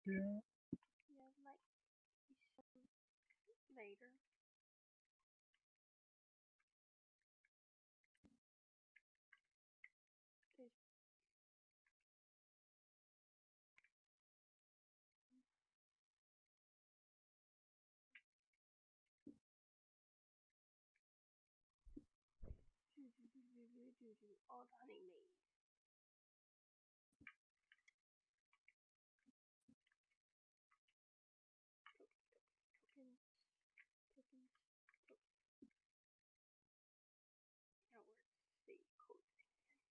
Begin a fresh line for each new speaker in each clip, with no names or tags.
Yeah.
Yeah, like later. There's all the honey made. Tokens, tokens, tokens. Now where's the code thing again?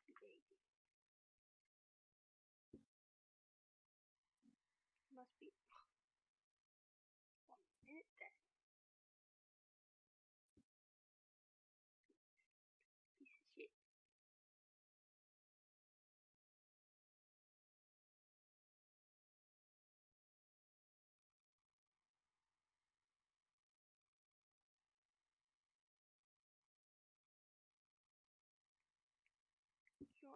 6IRPHPAD. Must be 1 minute then. Piece of shit. Join.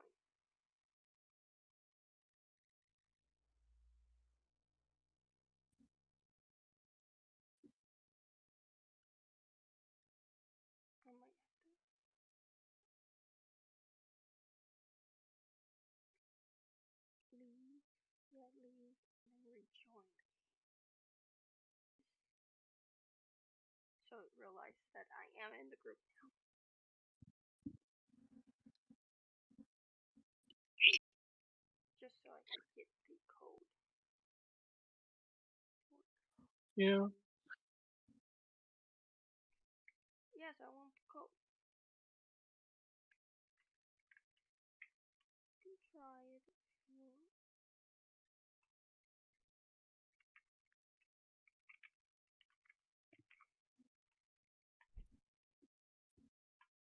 I might have to leave. Yeah, leave and then rejoin. So it realized that I am in the group now. Just so I can get the code.
Yeah.
Yes, I want the code. Try it.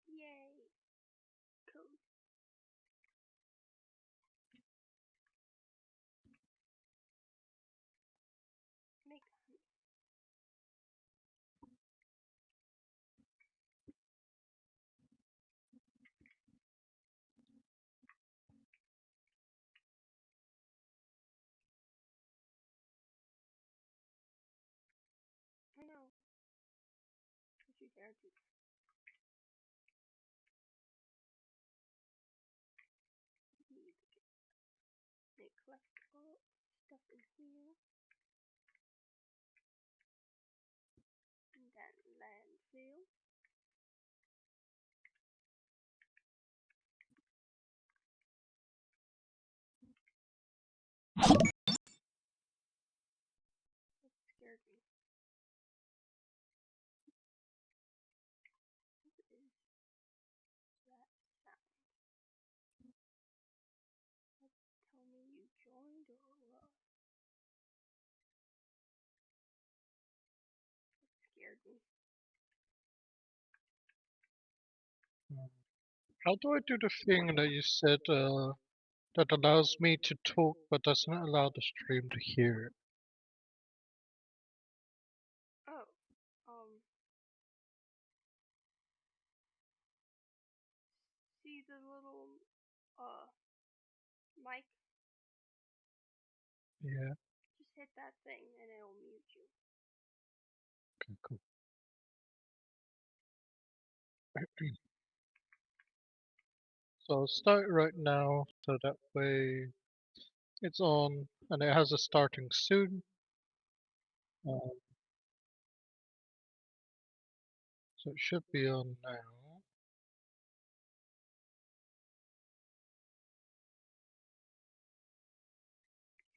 Yay! Code. Make honey. I know. Don't you dare do that. Need to collect all stuff in here. And then landfill. That scared me. What is that sound? Tell me you joined or what? That scared me.
How do I do the thing that you said that allows me to talk but doesn't allow the stream to hear it?
Oh, see the little mic?
Yeah.
Just hit that thing and it'll mute you.
Okay, cool. So I'll start right now so that way it's on and it has a starting soon. Um, so it should be on now.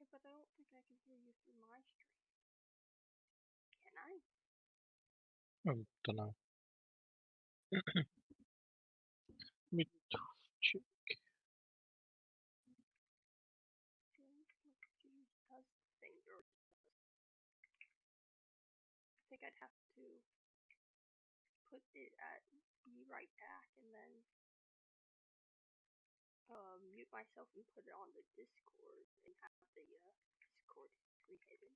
Yeah, but I don't think I can hear you through my stream. Can I?
Don't know. Let me check.
Does the thing or I think I'd have to put it at be right back and then mute myself and put it on the Discord and have the Discord be hidden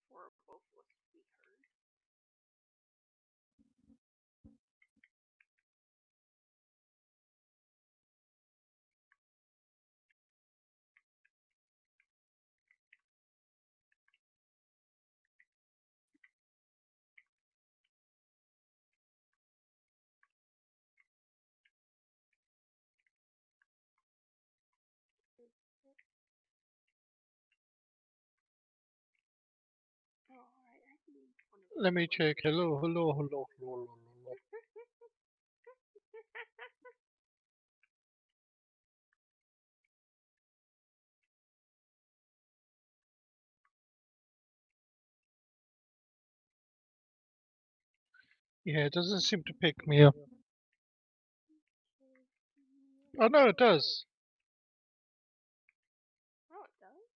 for both of us to be heard.
Let me check. Hello, hello, hello, hello, hello, hello. Yeah, it doesn't seem to pick me up. Oh no, it does.
Oh, it does?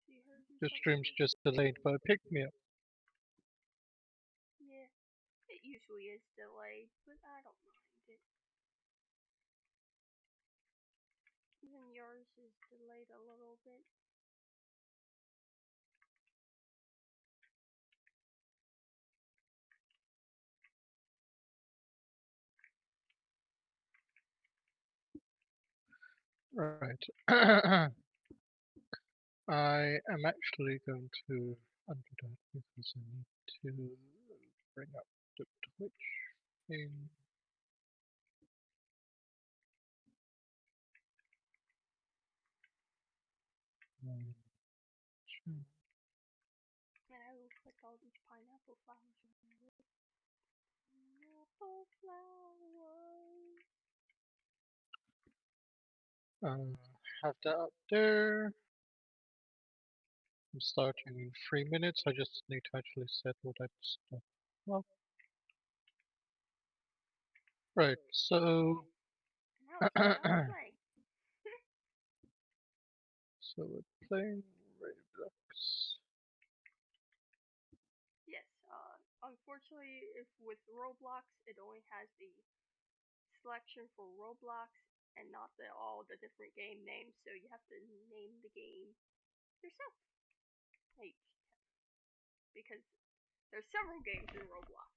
See, hers is
Your
like
stream's just delayed, but it picked me up.
yeah, it usually is delayed, but I don't mind it. Even yours is delayed a little bit.
Right. I am actually going to undo that because I need to bring up the Twitch thing. Sure.
And I will put all these pineapple flowers on it. Pineapple flowers.
Have that up there. I'm starting in 3 minutes. I just need to actually set all that stuff up. Right, so
Now it's what I'm playing.
so we're playing Roblox.
Yes, unfortunately, if with Roblox, it only has the selection for Roblox and not all the different game names, so you have to name the game yourself. Because there's several games in Roblox.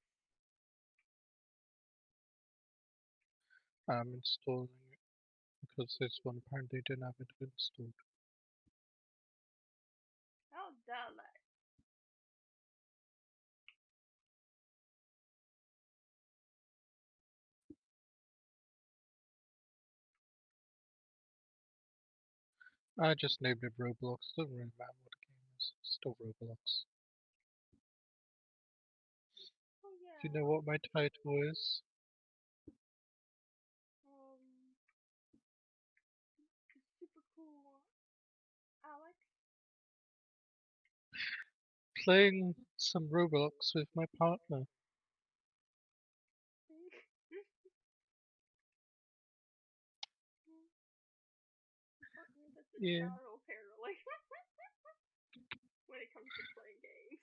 I'm installing it because this one apparently didn't have it installed.
How dare they?
I just named it Roblox. Doesn't really matter what the game is. It's still Roblox.
Oh yeah.
Do you know what my title is?
It's super cool, Alex.
Playing some Roblox with my partner.
That's a
Yeah.
shadow apparently. When it comes to playing games.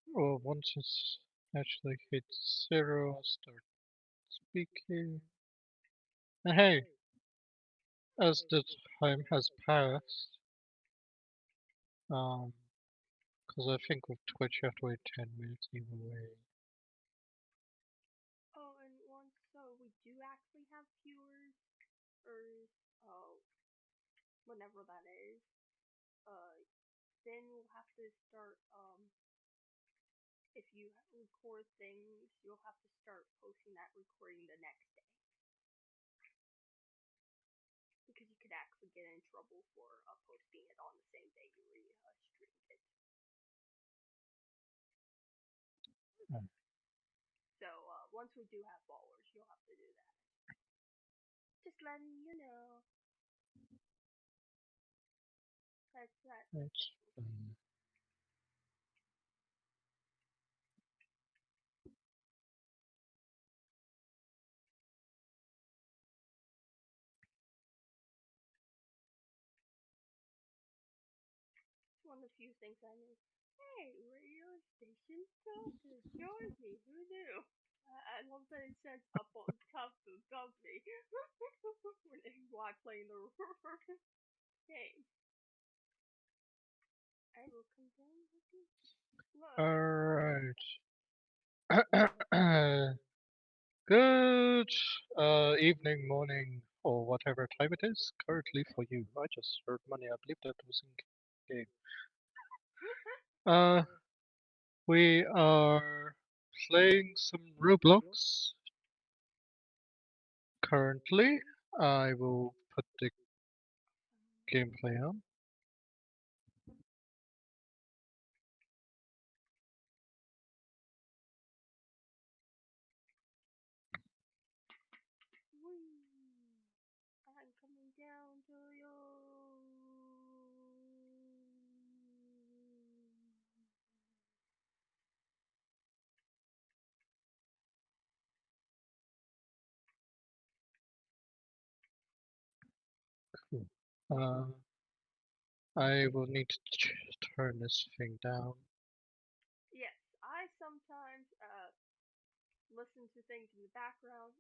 Well, once it's actually hits 0, I'll start speaking. And hey, as the time has passed, because I think with Twitch you have to wait 10 minutes either way.
Oh, and once we do actually have viewers, or whenever that is, then we'll have to start. If you record things, you'll have to start posting that recording the next day. Because you could actually get in trouble for posting it on the same day you streamed it. So once we do have followers, you'll have to do that. Just letting you know. That's that.
That's fine.
It's one of the few things I knew. Hey, radio station talker, join me. Who knew? I love that it says up on top above me while playing the game. I will come down with you. Look.
Alright. Good evening, morning, or whatever time it is currently for you. I just heard money. I believe that was in game. Uh, we are playing some Roblox currently. I will put the gameplay on.
Whee! I'm coming down to you.
Cool. I will need to turn this thing down.
Yes, I sometimes listen to things in the background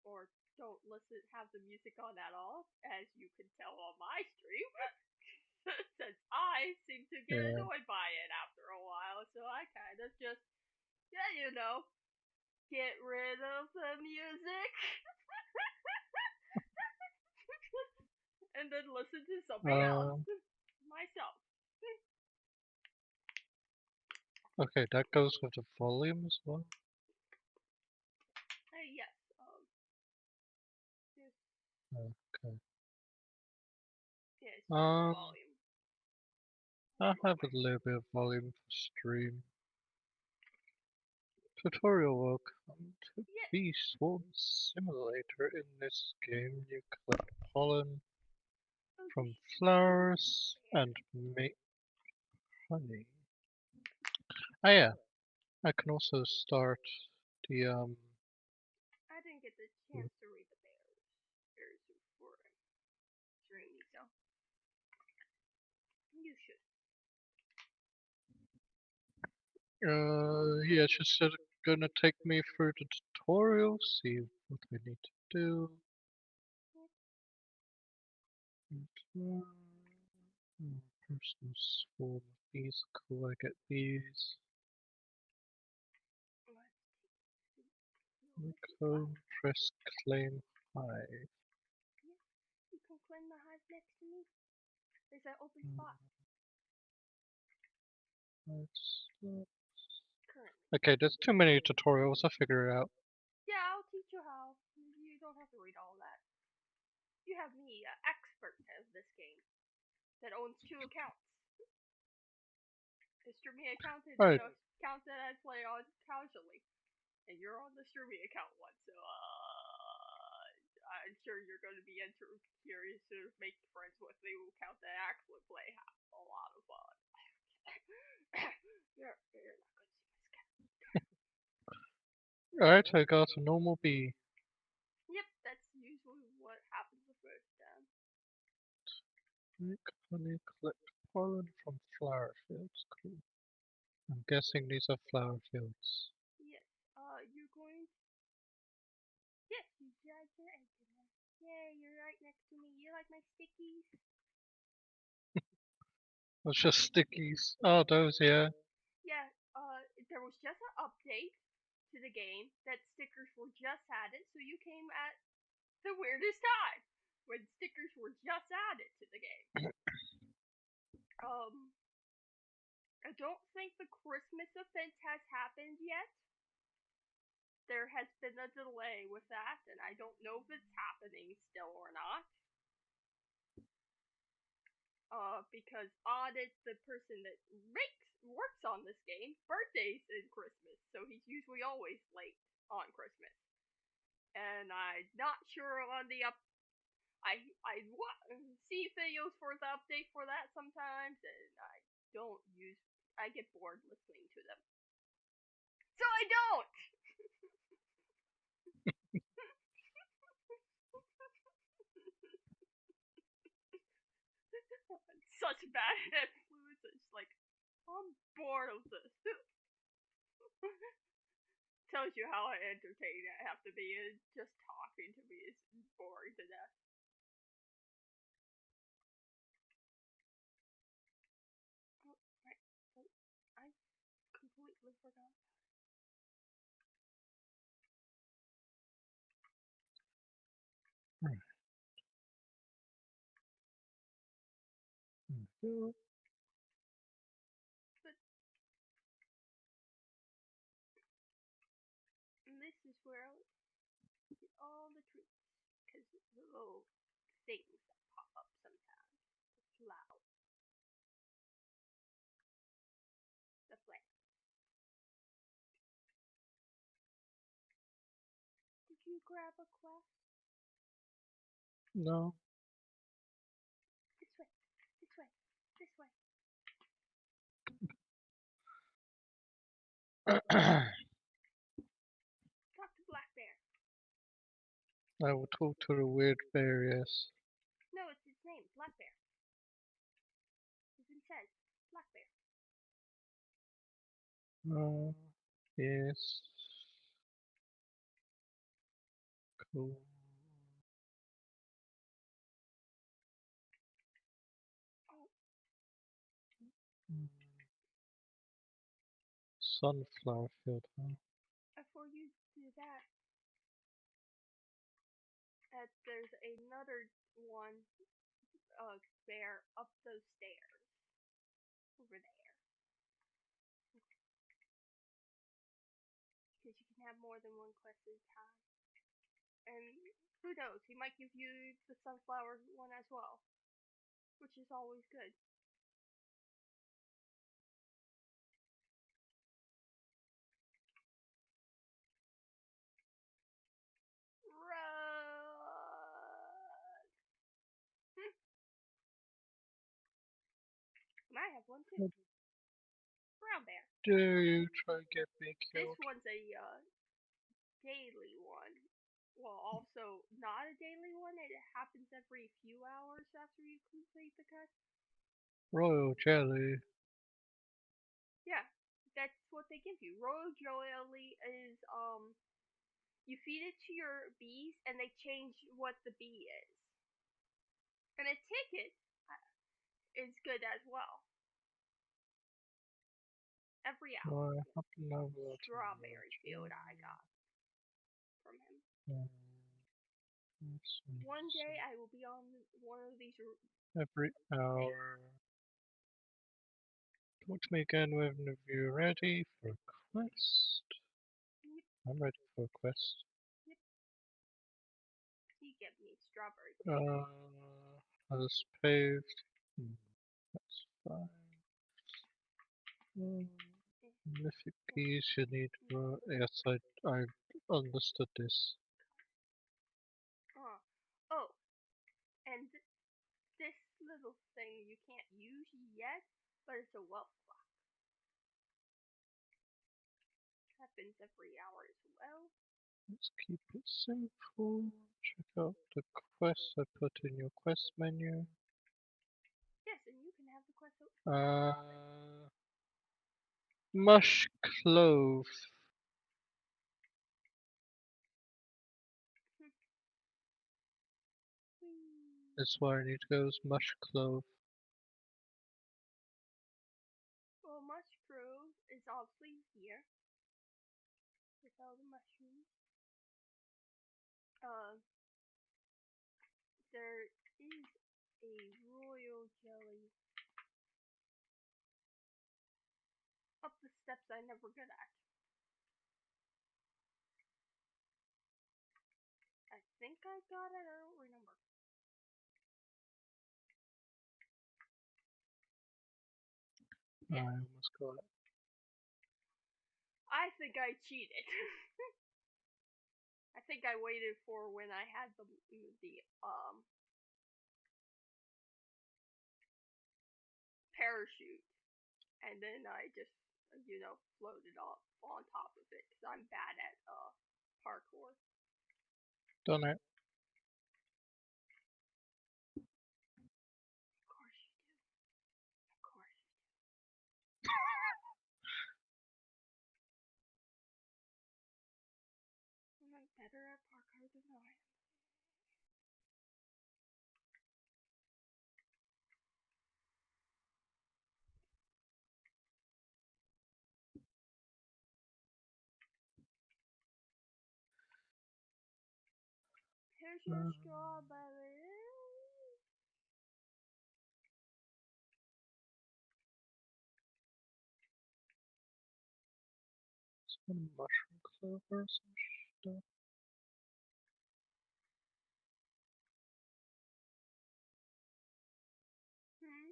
or don't listen have the music on at all, as you can tell on my stream. Since I seem to get
Yeah.
annoyed by it after a while, so I kind of just, yeah, get rid of the music and then listen to something else
Uh,
myself.
okay, that goes with the volume as well.
Yes, just,
Okay.
yeah, it's just the
Um,
volume.
I'll have a little bit of volume for stream. Tutorial welcome to
Yes,
Bee Swarm Simulator. In this game, you collect pollen
oh,
from
this
flowers
bear.
and make honey. Ah, yeah, I can also start the
I didn't get the chance to read the bears before streaming, so you should.
yeah, it's just gonna take me through the tutorial, see what we need to do. Personal swarm of bees, cool, I get these. Comb, press, claim, hive.
Yeah, you can claim the hive next to me. There's an open
Mm,
spot
let's-
currently.
Okay, there's too many tutorials, I'll figure it out.
Yeah, I'll teach you how. You don't have to read all that. You have me, expert of this game, that owns 2 accounts. The streaming account and
Alright,
the account that I play on casually. And you're on the streaming account one, so I'm sure you're going to be curious to make friends with the account that I actually play have a lot of fun. you're not going to see my scat.
alright, I got a normal bee.
Yep, that's usually what happens the first time.
Make honey, collect pollen from flower fields. Cool. I'm guessing these are flower fields.
Yes, you're going. Yes, you dragged your egg in there. Yay, you're right next to me. You like my stickies?
It's just stickies. Oh, those, yeah.
Yeah, there was just an update to the game that stickers were just added, so you came at the weirdest time when stickers were just added to the game. I don't think the Christmas event has happened yet. There has been a delay with that, and I don't know if it's happening still or not. Because Audit, the person that works on this game, birthdays in Christmas, so he's usually always late on Christmas. And I'm not sure on the I see videos for the update for that sometimes, and I get bored listening to them, so I don't. Such bad influence. It's like I'm bored of this. Tells you how entertaining I have to be. And just talking to me is boring to death. Oh, right. Oh, I completely forgot.
Right. There we go.
where I get all the treats. Because the little things that pop up sometimes. It's loud. The flare. Did you grab a quest?
No.
This way. This way. This way. Talk to Black Bear.
I will talk to the weird bear, yes.
No, it's its name. Black Bear. It says Black Bear.
Yes. Cool.
Oh,
Mm. Sunflower field, huh?
before you do that, there's another one bear up those stairs. Over there. Because you can have more than one quest at a time. And who knows, he might give you the sunflower one as well. Which is always good. Run! I have one too. Brown bear.
Dare you try to get me
This
killed?
one's a daily one. Well, also not a daily one. It happens every few hours after you complete the quest.
Royal jelly.
Yeah, that's what they give you. Royal jelly is you feed it to your bees and they change what the bee is. And a ticket is good as well. Every hour.
I happen to have a lot of
Strawberry
royal
field I got from him.
jelly.
One day I will be on one of these.
Every hour. Talk to me again whenever you're ready for a quest.
Yep,
I'm ready for a quest.
yep. He gave me strawberry.
As paved. That's fine. Mythic keys you need. Yes, I understood this.
Oh, and this little thing you can't use yet, but it's a wealth clock. Happens every hour as well.
Let's keep it simple. Check out the quests I put in your quest menu.
Yes, and you can have the quest.
Mush clove. That's where I need to go. Is mush clove.
Well, mushroom is obviously here with all the mushrooms. There is a royal jelly up the steps I never got at. I think I got it, I don't remember.
I
Yeah.
almost got it.
I think I cheated. I think I waited for when I had the parachute, and then I just floated up on top of it because I'm bad at parkour.
Done it.
Of course you do. Of course you do. I'm better at parkour than I am. Here's your strawberry.
Some mushroom clover or some though.
Hmm?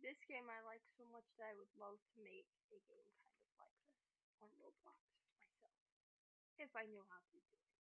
This game I like so much that I would love to make a game kind of like this on Roblox myself. If I knew how to do it.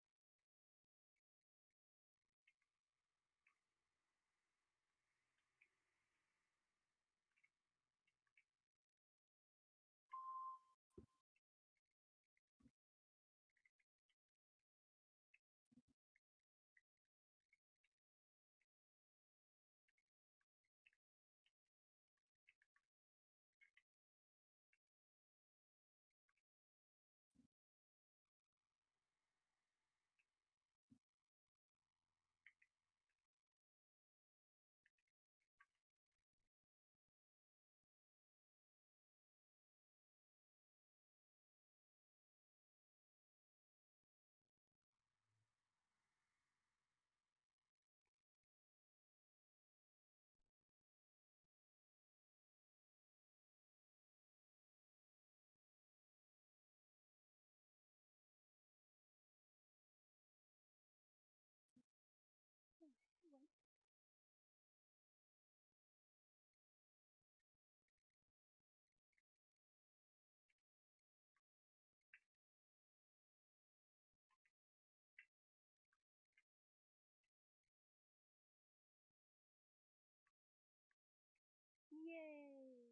Yay!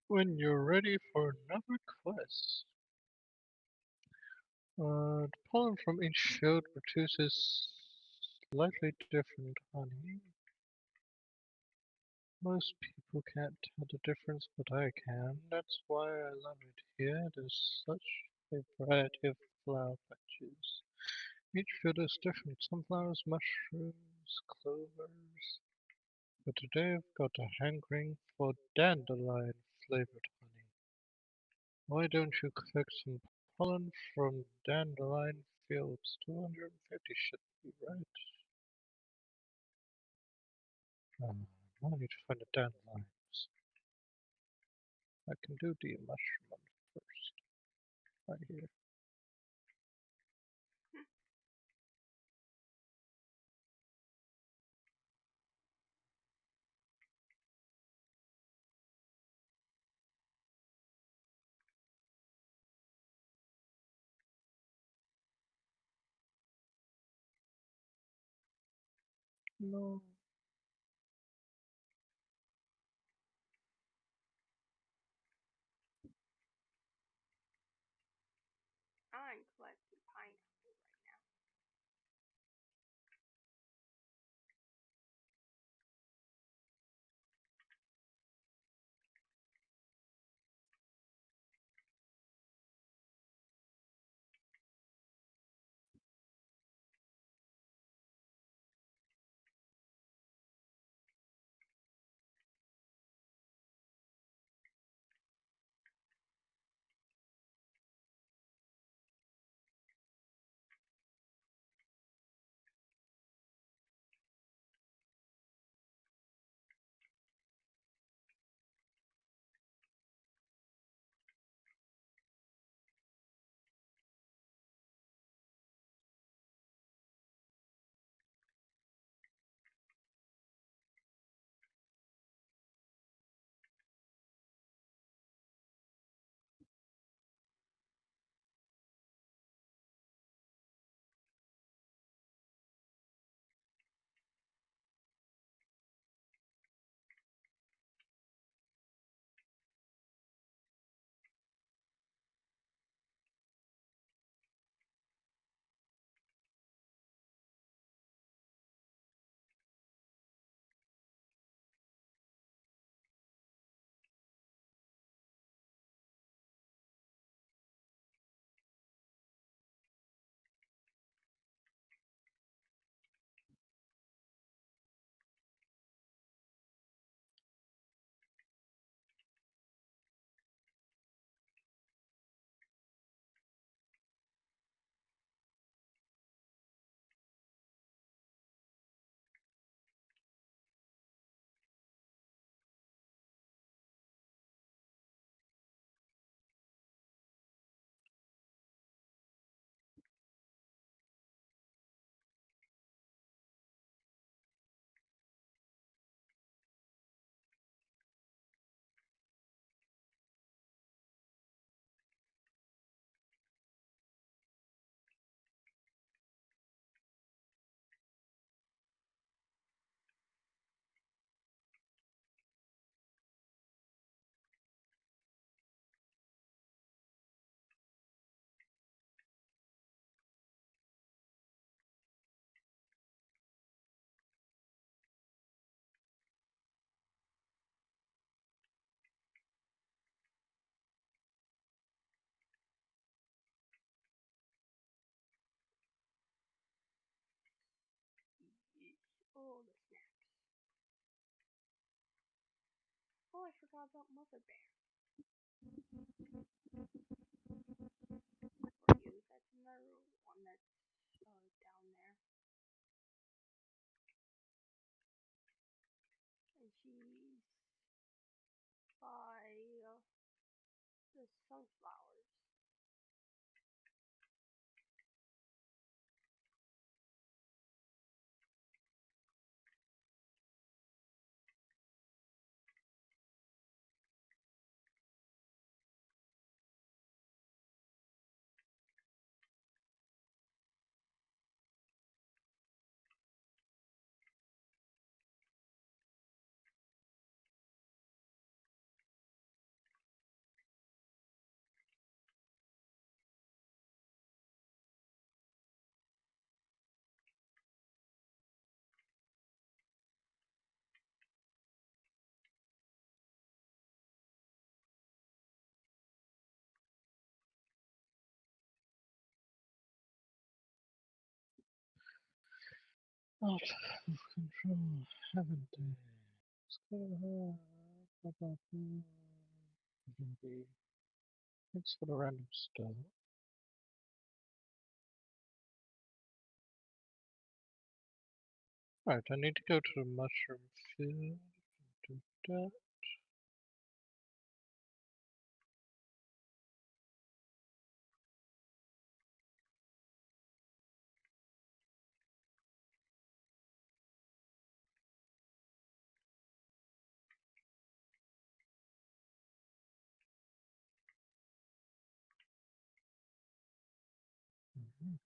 When you're ready for another quest. The pollen from each field produces slightly different honey. Most people can't tell the difference, but I can. That's why I love it here. There's such a variety of flower patches. Each field is different. Sunflowers, mushrooms, clovers. But today I've got a hankering for dandelion flavored honey. Why don't you collect some pollen from dandelion fields? 250 should be right. I need to find the dandelions. I can do the mushroom one first. Right here. No.
I'm collecting pineapple right now. saw about Mother Bear. For you, that's another one that's down there. And she's by the sunflowers.
Out of control, haven't they? Thanks for the random stuff. Right, I need to go to the mushroom field. Do that. Mhm.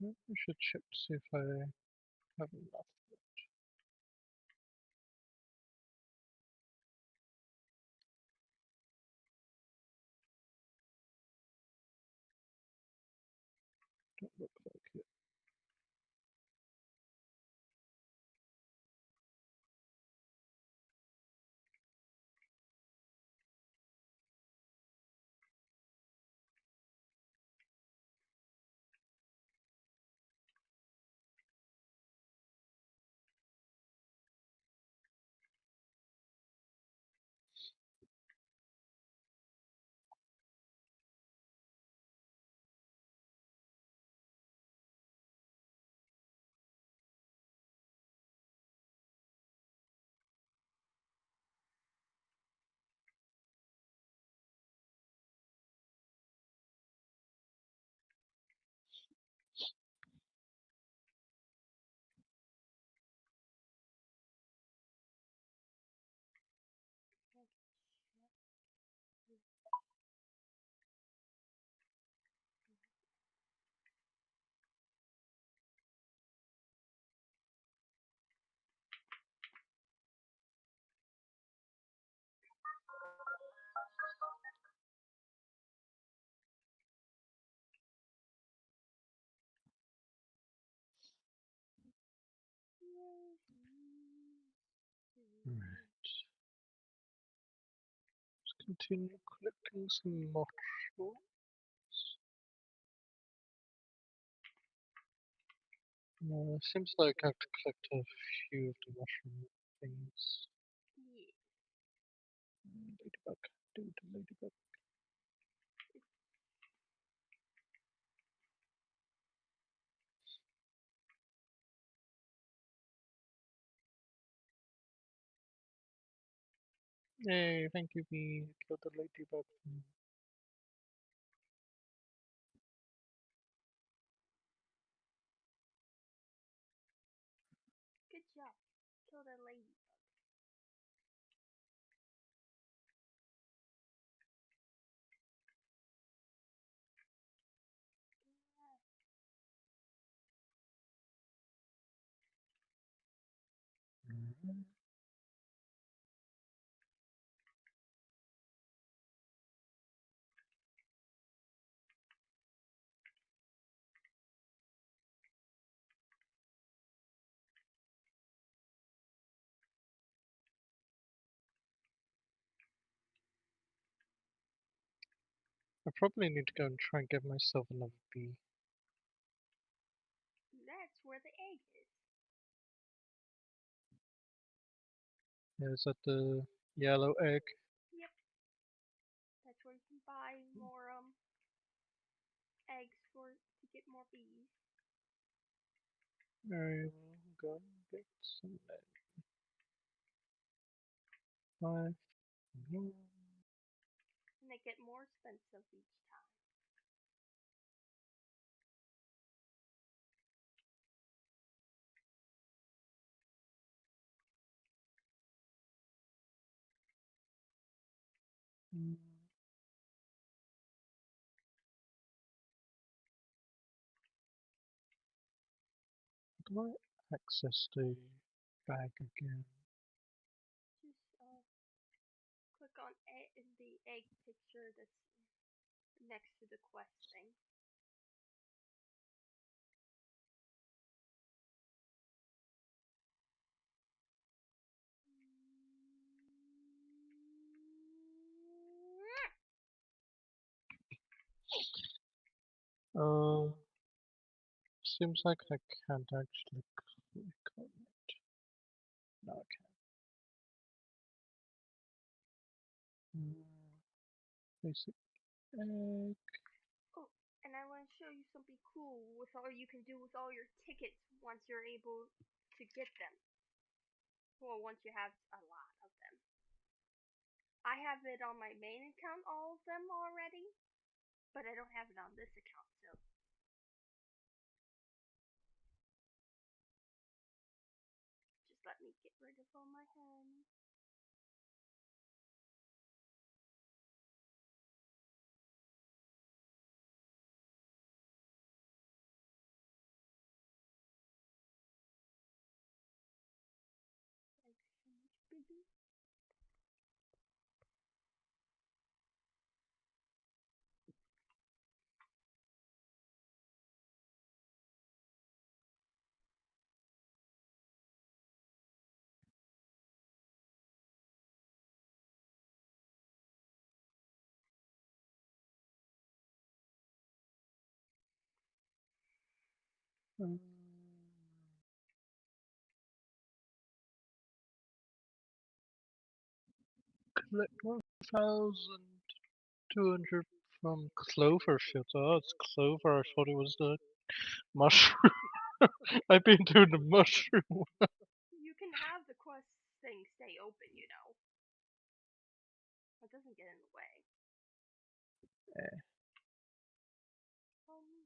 I should check to see if I have enough. Don't look like it. Right. Let's continue collecting some mushrooms. Seems like I have to collect a few of the mushroom things.
Yeah.
Ladybug, do the ladybug. Yay, thank you, Bee. Killed the ladybug.
Good job. Kill the ladybug.
I probably need to go and try and get myself another bee.
That's where the egg is.
Yeah, is that the yellow egg?
Yep. That's where you can buy more eggs to get more bees.
I will go and get some eggs. 5. No.
And they get more expensive each time.
Mm. Do I access the bag again?
Just click on the egg picture that's next to the quest thing.
Uh, seems like I can't actually click on it. No, I can't. Basic egg.
Oh, and I want to show you something cool with all you can do with all your tickets once you're able to get them. Well, once you have a lot of them. I have it on my main account, all of them already, but I don't have it on this account, so. Just let me get rid of all my hands. Like so much bigger.
Um, collect 1,200 from Cloverfield. Oh, it's Clover. I thought it was the mushroom. I've been doing the mushroom.
You can have the quest thing stay open, you know. It doesn't get in the way. Um,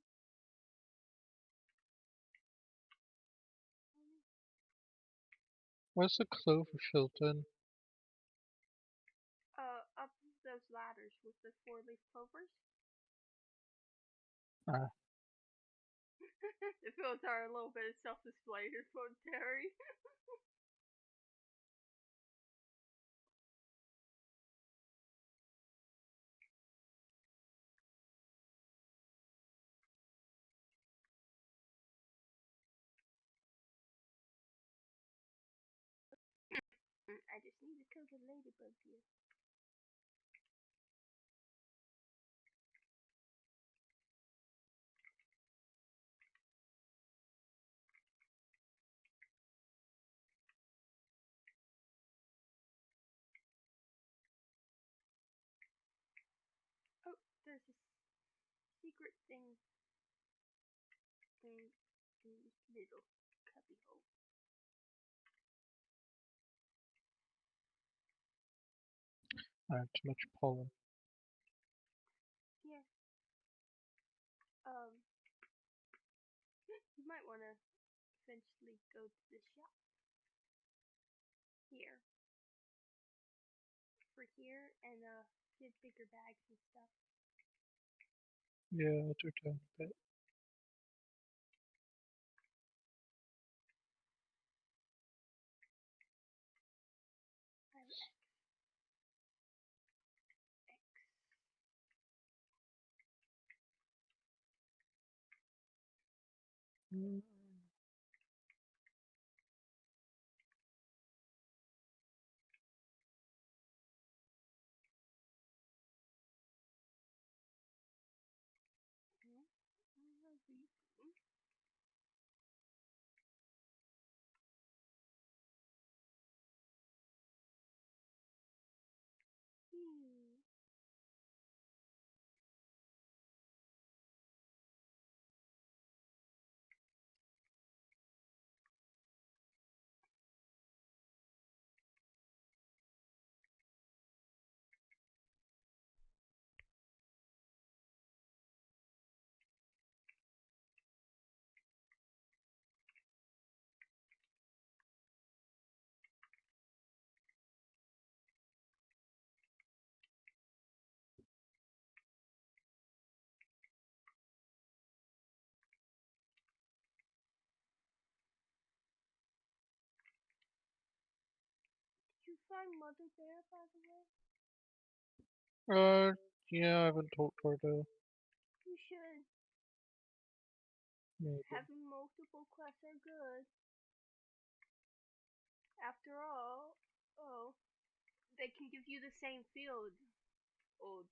Where's the Cloverfield then?
up those ladders with the 4-leaf clovers.
Ah,
The fields are a little bit self-explanatory for Terry. I just need to kill the ladybug here. Oh, there's a secret thing in this little cubby hole.
I have too much pollen.
Yeah. You might want to eventually go to the shop here. For here and get bigger bags and stuff.
Yeah, I'll do it in a bit. Mm,
Hmm. Did you find Mother Bear, by the way?
Uh, yeah, I haven't talked to her though.
You should.
Maybe.
Having multiple quests are good. After all, oh, they can give you the same field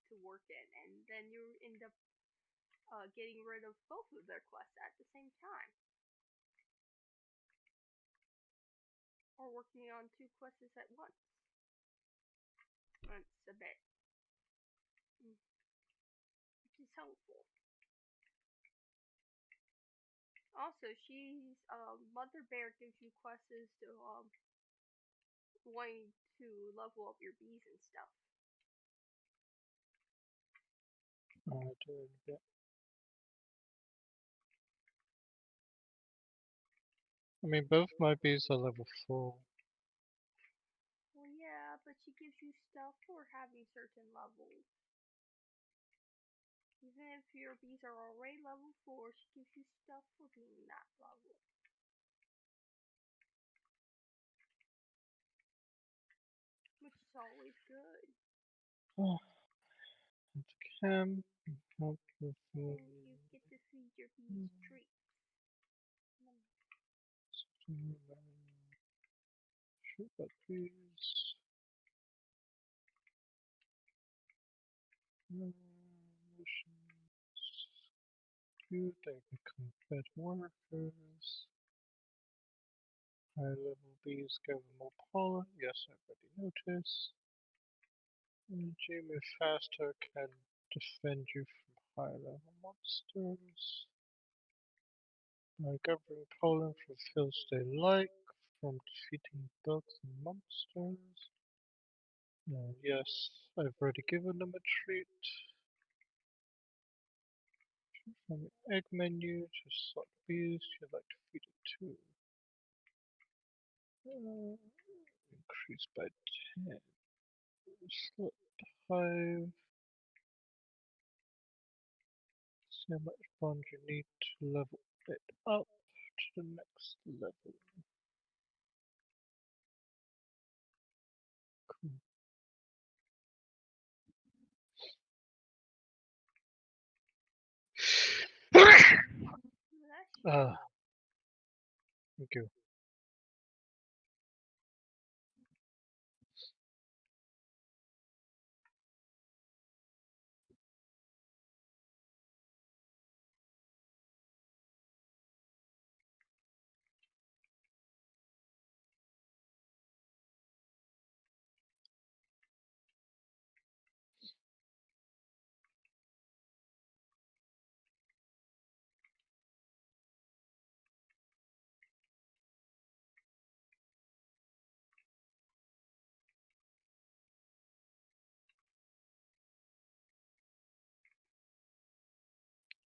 to work in, and then you end up getting rid of both of their quests at the same time, or working on two quests at once. That's a bit, mm, which is helpful. Also, she's Mother Bear gives you quests to wanting to level up your bees and stuff.
I do in a bit. I mean, both my bees are level 4.
Well, yeah, but she gives you stuff for having certain levels. Even if your bees are already level 4, she gives you stuff for being that level. Which is always good.
Oh, and camp, help with
And you get to feed your bees treats.
shoot that bees. You, they become better workers. High level bees give them more pollen. Yes, I already noticed. Energy move faster can defend you from high level monsters. By gathering pollen from fields they like, from defeating bugs and monsters. Yes, I've already given them a treat. From the egg menu, just select bees you'd like to feed it to. Increase by 10. Select hive. See how much bond you need to level it up to the next level. Cool. Ah, thank you.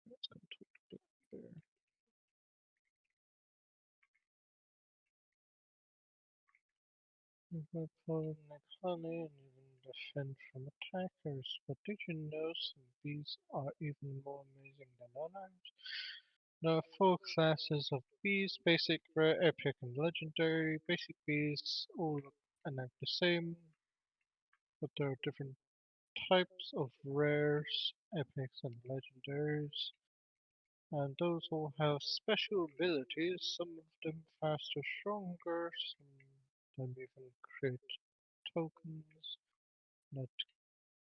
Let's go to the there. People pollen like honey and even defend from attackers. But did you know some bees are even more amazing than others? There are four classes of bees: basic, rare, epic, and legendary. Basic bees all look and act the same, but there are different types of rares, epics, and legendaries. And those all have special abilities, some of them faster, stronger, some of them even create tokens that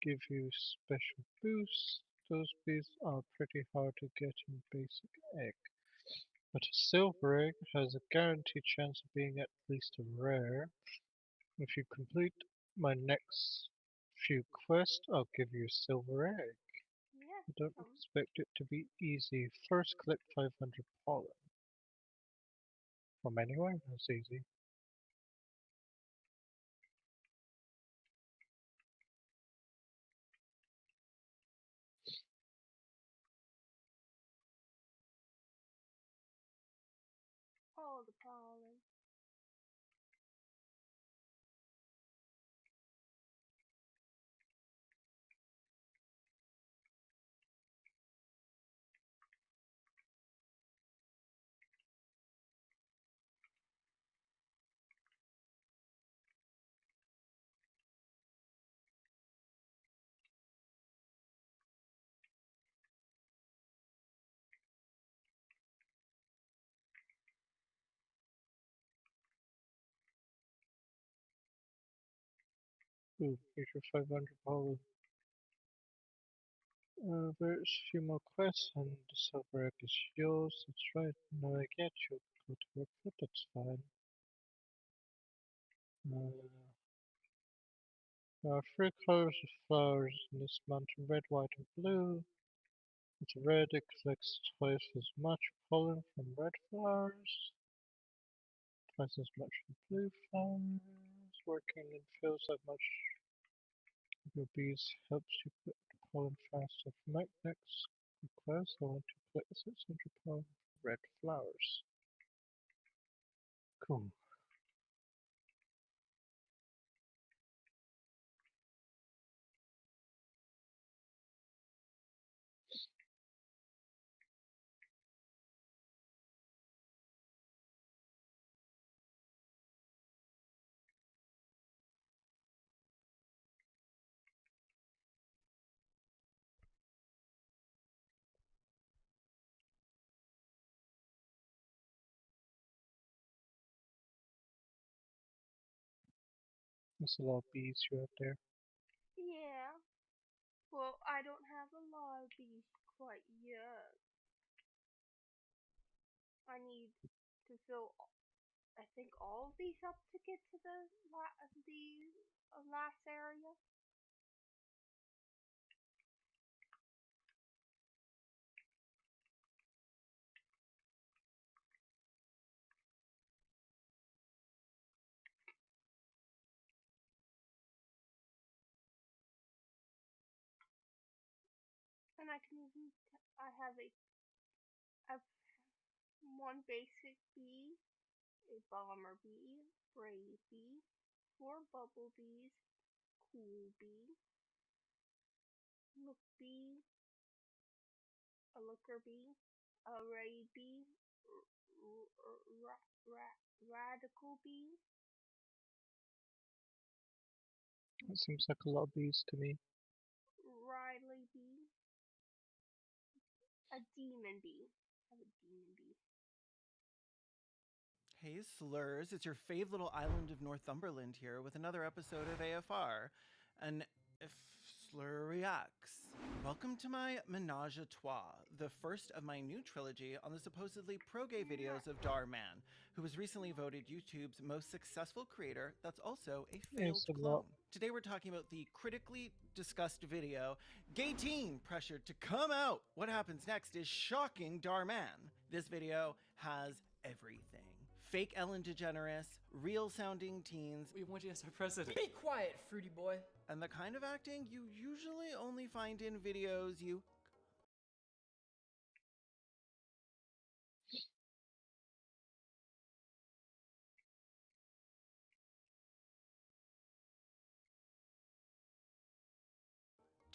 give you special boosts. Those bees are pretty hard to get in basic egg. But a silver egg has a guaranteed chance of being at least a rare. If you complete my next few quests, I'll give you a silver egg.
Yeah,
I don't
some.
expect it to be easy. First collect 500 pollen. From anywhere? That's easy.
All the pollen.
Ooh, here's your 500 pollen. There's a few more quests and the silver egg is yours. That's right. Now I get you. Go to work, but that's fine. There are three colors of flowers in this mountain, red, white, and blue. With red, it collects twice as much pollen from red flowers, twice as much from blue flowers. Working in fields that much of your bees helps you collect pollen faster. For my next request, I want to collect 600 pollen from red flowers. Cool. There's a lot of bees you have there.
Yeah. Well, I don't have a lot of these quite yet. I need to fill, I think, all of these up to get to the last area. And I can even, I have one basic bee, a bomber bee, brave bee, four bubble bees, cool bee, look bee, a looker bee, a raid bee, radical bee,
That seems like a lot of bees to me.
Riley bee, a demon bee. I have a demon bee.
Hey Slurs, it's your fave little island of Northumberland here with another episode of AFR. And if Slur reacts. Welcome to my Menage a Trois, the first of my new trilogy on the supposedly pro-gay videos of Dar Man, who was recently voted YouTube's most successful creator that's also a failed
It's a
clone.
lot.
Today we're talking about the critically discussed video, Gay Teen Pressured to Come Out. What happens next is shocking Dar Man. This video has everything. Fake Ellen DeGeneres, real sounding teens,
We want you as our president. Be quiet, fruity boy.
and the kind of acting you usually only find in videos you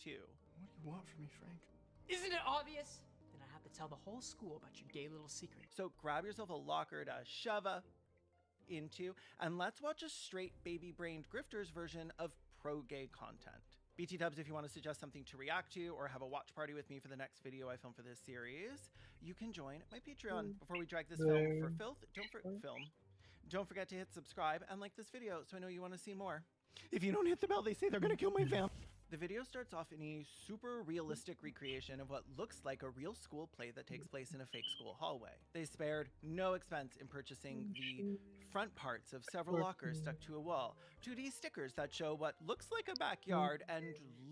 too.
What do you want from me, Frank? Isn't it obvious? Then I have to tell the whole school about your gay little secret.
So grab yourself a locker to shove into, and let's watch a straight baby-brained grifters version of pro-gay content. BT Dubs, if you want to suggest something to react to or have a watch party with me for the next video I film for this series, you can join my Patreon. Before we drag this film for filth, don't forget to hit subscribe and like this video so I know you want to see more. If you don't hit the bell, they say they're gonna kill my fam. The video starts off in a super realistic recreation of what looks like a real school play that takes place in a fake school hallway. They spared no expense in purchasing the front parts of several lockers stuck to a wall, 2D stickers that show what looks like a backyard and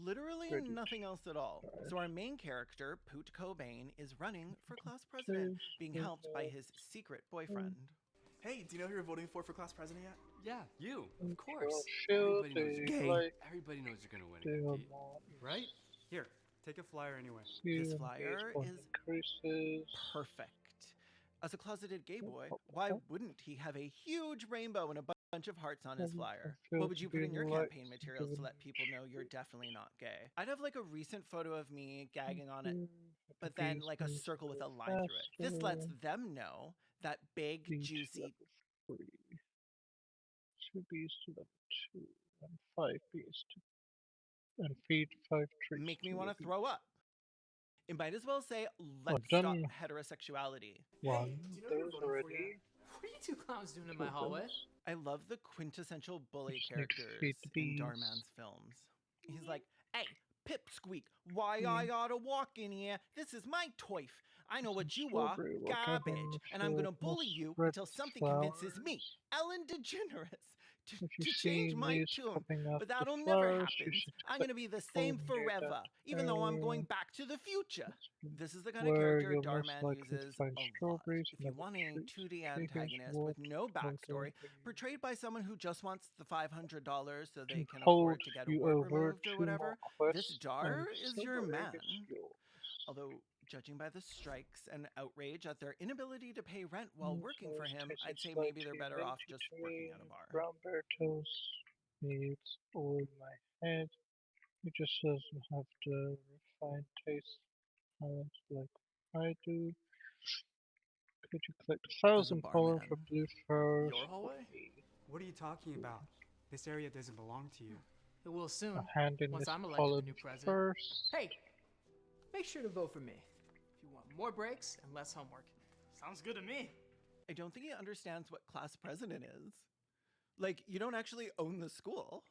literally nothing else at all. So our main character, Poot Cobain, is running for class president, being helped by his secret boyfriend.
Hey, do you know who you're voting for class president yet?
Yeah, you, of course.
Should
Everybody knows,
Gay.
everybody knows you're gonna win
they
it,
are
Pete.
not
Right? Here, take a flyer anyway.
This flyer is
increases.
perfect. As a closeted gay boy, why wouldn't he have a huge rainbow and a bunch of hearts on his flyer? What would you put in your campaign materials to let people know you're definitely not gay? I'd have like a recent photo of me gagging on it, but then like a circle with a line through it. This lets them know that big, juicy...
3. 2 bees to level 2 and 5 bees to and feed 5 trees.
Make me
to
want
the
to throw up. It might as well say,
Well
let's stop
done.
heterosexuality.
One.
Hey, do you know who you're
There's
voting for
already.
yet?
What are you two clowns doing in
two
my hallway?
films.
I love the quintessential bully
Just need to
characters
feed the
in
bees.
Darman's films. He's like, hey, Pipsqueak, why I oughta walk in here? This is my toif. I know what you are,
strawberry work
garbage,
on the
and I'm gonna
field,
bully
moss
you
red
until something convinces me,
flowers.
Ellen DeGeneres,
If
to
you
change
see
my
leaves
tune.
popping out
But
the
that'll never
flowers, you
happen.
should
I'm
click
gonna be the same
on near
forever,
that
even though I'm going
area.
back to the future. This is the kind of
Where
character
you'll most
Darman
likely
uses
find
a lot.
strawberries
If
and
you
other
want a
treats.
2D
Sneakers,
antagonist
wood,
with no backstory,
pumpkin,
portrayed by someone who just wants the $500 so they
to
can
hold
afford to get a
you
wart
over
removed or
2
whatever,
more
this
quests,
Dar
and
is your
silver
man.
egg is yours.
Although, judging by the strikes and outrage at their inability to pay rent while working for him,
Tastes
I'd say
like
maybe they're
tea,
better off
minty
just
to
working
me,
at a bar.
Brown bear toast needs all in my head. It just doesn't have the refined taste palette like I do. Could you collect
As a
$1,000 for
barman.
blue furs?
Your hallway? What are you talking about? This area doesn't belong to you.
It will soon.
A hand in
Once
this
I'm elected the
pollen
new president.
first.
Hey, make sure to vote for me if you want more breaks and less homework.
Sounds good to me.
I don't think he understands what class president is. Like, you don't actually own the school.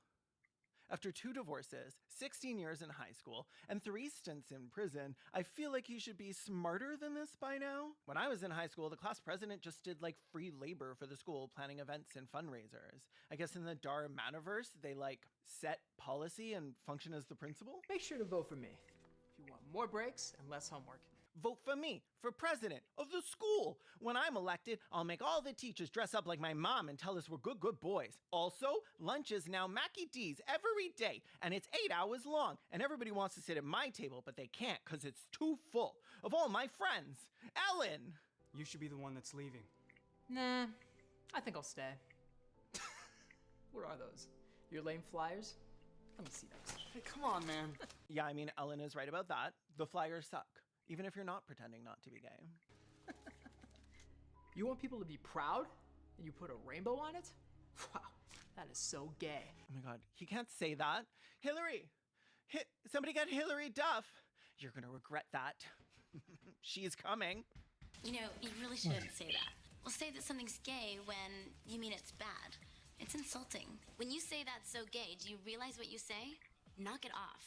After 2 divorces, 16 years in high school, and 3 stints in prison, I feel like he should be smarter than this by now. When I was in high school, the class president just did like free labor for the school, planning events and fundraisers. I guess in the Dar Manaverse, they like set policy and function as the principal.
Make sure to vote for me if you want more breaks and less homework.
Vote for me for president of the school. When I'm elected, I'll make all the teachers dress up like my mom and tell us we're good boys. Also, lunch is now Mackie D's every day, and it's 8 hours long. And everybody wants to sit at my table, but they can't because it's too full of all my friends. Ellen!
You should be the one that's leaving.
Nah, I think I'll stay. What are those? Your lame flyers? Let me see those.
Hey, come on, man.
Yeah, I mean, Ellen is right about that. The flyers suck, even if you're not pretending not to be gay.
You want people to be proud? And you put a rainbow on it? Wow, that is so gay.
Oh my god, he can't say that. Hillary! Somebody get Hillary Duff! You're gonna regret that. She's coming.
You know, you really shouldn't say that. Well, say that something's gay when you mean it's bad. It's insulting. When you say that's so gay, do you realize what you say? Knock it off.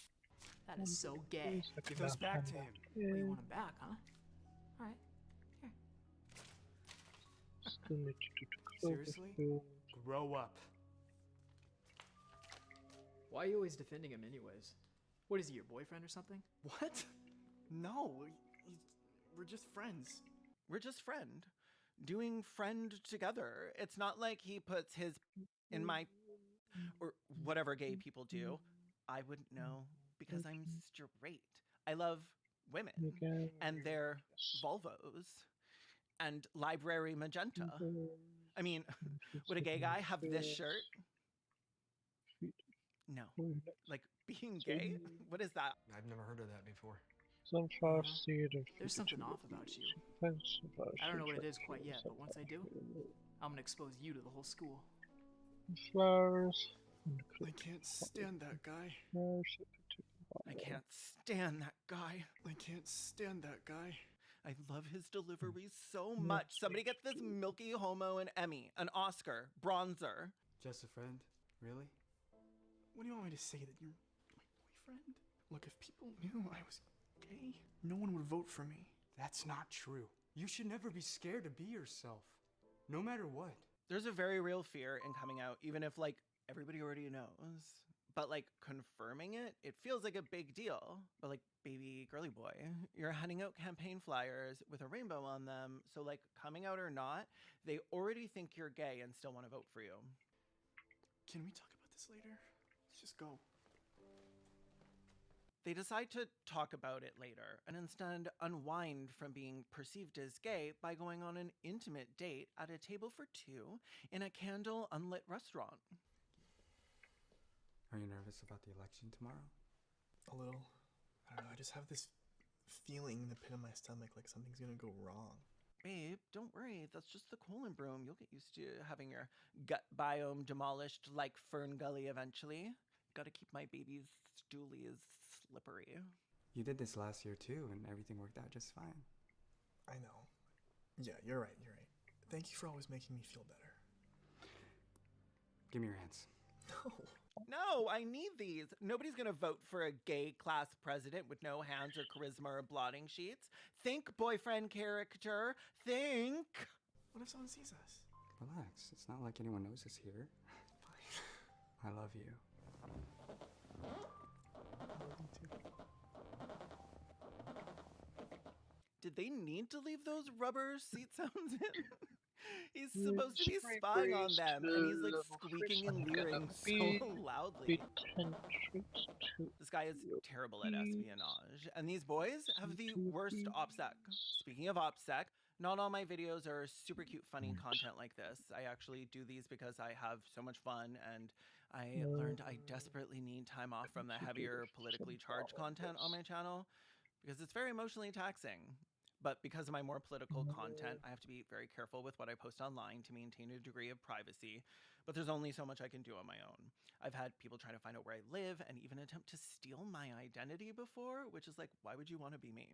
That is so gay.
Give those back to him.
Oh, you want him back, huh? Alright. Here.
Still need to do
Seriously?
Cloverfield.
Grow up.
Why are you always defending him anyways? What is he, your boyfriend or something?
What? No, we're just friends.
We're just friend. Doing friend together. It's not like he puts his in my or whatever gay people do. I wouldn't know because I'm straight. I love women
Again,
and their Volvos and library magenta. I mean, would a gay guy have this shirt? No. Like being gay? What is that?
I've never heard of that before.
Sunflower seed and
There's something off about you. I don't know what it is quite yet, but once I do, I'm gonna expose you to the whole school.
Flowers.
I can't stand that guy.
I can't stand that guy.
I can't stand that guy.
I love his delivery so much. Somebody get this milky homo an Emmy, an Oscar, bronzer.
Just a friend? Really?
What do you want me to say, that you're my boyfriend? Look, if people knew I was gay, no one would vote for me.
That's not true. You should never be scared to be yourself. No matter what.
There's a very real fear in coming out, even if like everybody already knows. But like confirming it, it feels like a big deal. But like, baby girly boy, you're handing out campaign flyers with a rainbow on them. So like, coming out or not, they already think you're gay and still want to vote for you.
Can we talk about this later? Let's just go.
They decide to talk about it later and instead unwind from being perceived as gay by going on an intimate date at a table for two in a candle unlit restaurant.
Are you nervous about the election tomorrow?
A little. I don't know, I just have this feeling in the pit of my stomach like something's gonna go wrong.
Babe, don't worry. That's just the colon broom. You'll get used to having your gut biome demolished like Fern Gully eventually. Gotta keep my baby's stoolies slippery.
You did this last year too, and everything worked out just fine.
I know. Yeah, you're right, you're right. Thank you for always making me feel better.
Give me your hands.
No.
No, I need these. Nobody's gonna vote for a gay class president with no hands or charisma or blotting sheets. Think, boyfriend character. Think.
What if someone sees us?
Relax. It's not like anyone knows us here.
Fine.
I love you.
I love you too.
Did they need to leave those rubber seat sounds in? He's supposed to be spying on them, and he's like squeaking and leering so loudly. This guy is terrible at espionage, and these boys have the worst OPSEC. Speaking of OPSEC, not all my videos are super cute, funny content like this. I actually do these because I have so much fun, and I learned I desperately need time off from the heavier, politically charged content on my channel because it's very emotionally taxing. But because of my more political content, I have to be very careful with what I post online to maintain a degree of privacy. But there's only so much I can do on my own. I've had people try to find out where I live and even attempt to steal my identity before, which is like, why would you want to be me?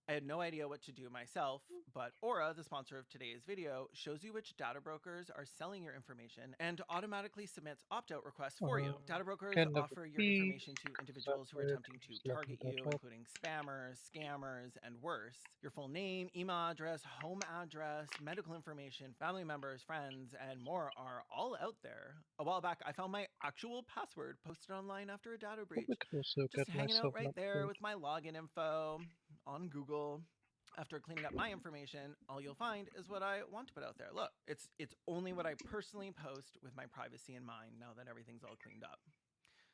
I had no idea what to do myself, but Aura, the sponsor of today's video, shows you which data brokers are selling your information and automatically submits opt-out requests for you. Data brokers offer your information to individuals who are attempting to target you, including spammers, scammers, and worse. Your full name, email address, home address, medical information, family members, friends, and more are all out there. A while back, I found my actual password posted online after a data breach. Just hanging out right there with my login info on Google. After cleaning up my information, all you'll find is what I want to put out there. Look, it's only what I personally post with my privacy in mind now that everything's all cleaned up.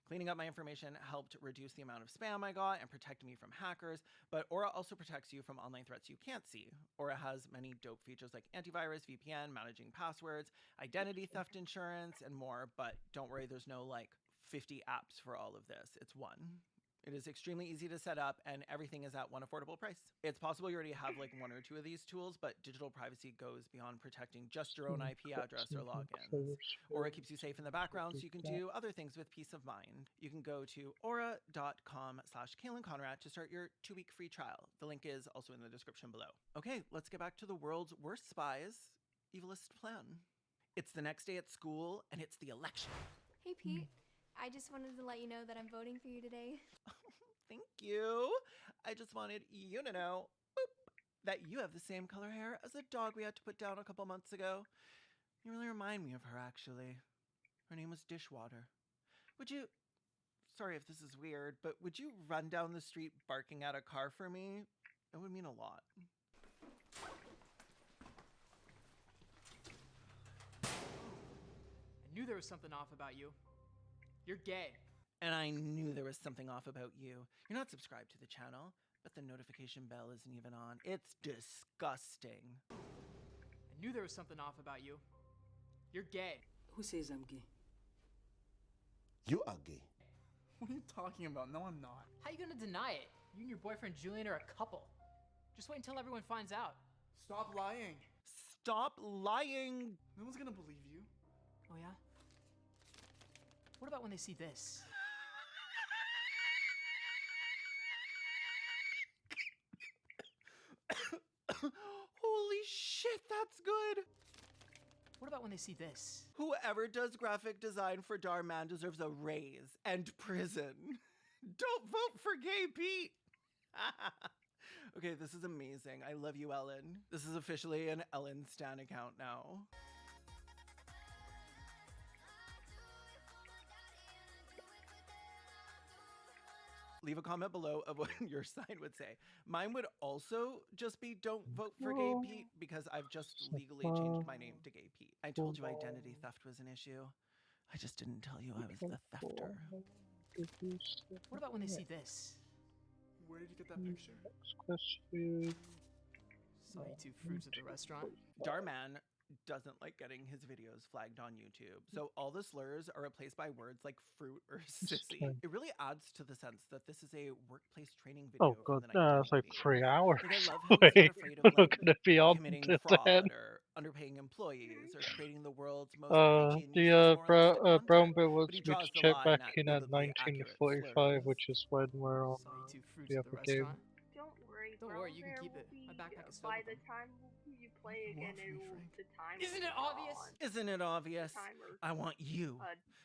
Cleaning up my information helped reduce the amount of spam I got and protected me from hackers, but Aura also protects you from online threats you can't see. Aura has many dope features like antivirus, VPN, managing passwords, identity theft insurance, and more, but don't worry, there's no like 50 apps for all of this. It's one. It is extremely easy to set up and everything is at one affordable price. It's possible you already have like one or two of these tools, but digital privacy goes beyond protecting just your own IP address or logins. Aura keeps you safe in the background so you can do other things with peace of mind. You can go to aura.com/Kaylin Conrad to start your 2-week free trial. The link is also in the description below. Okay, let's get back to the world's worst spies' evilest plan. It's the next day at school and it's the election.
Hey Pete, I just wanted to let you know that I'm voting for you today.
Thank you. I just wanted you to know boop, that you have the same color hair as a dog we had to put down a couple months ago. You really remind me of her, actually. Her name was Dishwater. Would you, sorry if this is weird, but would you run down the street barking at a car for me? It would mean a lot.
I knew there was something off about you. You're gay.
And I knew there was something off about you. You're not subscribed to the channel, but the notification bell isn't even on. It's disgusting.
I knew there was something off about you. You're gay.
Who says I'm gay?
You are gay.
What are you talking about? No, I'm not.
How you gonna deny it? You and your boyfriend Julian are a couple. Just wait until everyone finds out.
Stop lying.
Stop lying.
No one's gonna believe you.
Oh yeah? What about when they see this?
Holy shit, that's good!
What about when they see this?
Whoever does graphic design for Darman deserves a raise and prison. Don't vote for Gay Pete! Okay, this is amazing. I love you, Ellen. This is officially an Ellen Stan account now. Leave a comment below of what your sign would say. Mine would also just be don't vote for Gay Pete because I've just legally changed my name to Gay Pete. I told you identity theft was an issue. I just didn't tell you I was the thefter.
What about when they see this?
Where did you get that picture?
Next question.
Saw you two fruits at the restaurant.
Darman doesn't like getting his videos flagged on YouTube, so all the slurs are replaced by words like fruit or sissy. It really adds to the sense that this is a workplace training video.
Oh god,
from the
it's like
1980s.
3 hours.
Like, I love how he's
Wait,
not afraid of
we're
like
gonna be on
committing
to
fraud
then.
or underpaying employees or creating the world's most PG and
The
most moralistic
brown
content.
bit wants
But he
me to
draws the
check
line
back
at
in at
biblically accurate
1945,
slurs.
which is when we're on
Saw you two fruits
the
at the
other game.
restaurant.
Don't worry,
Don't
bro.
worry, you can
There
keep
will
it. My
be,
backpack is filled
by
with
the
them.
time you play
What
again,
do you want from me,
the time.
Isn't it obvious?
Isn't it obvious?
Timer.
I want you.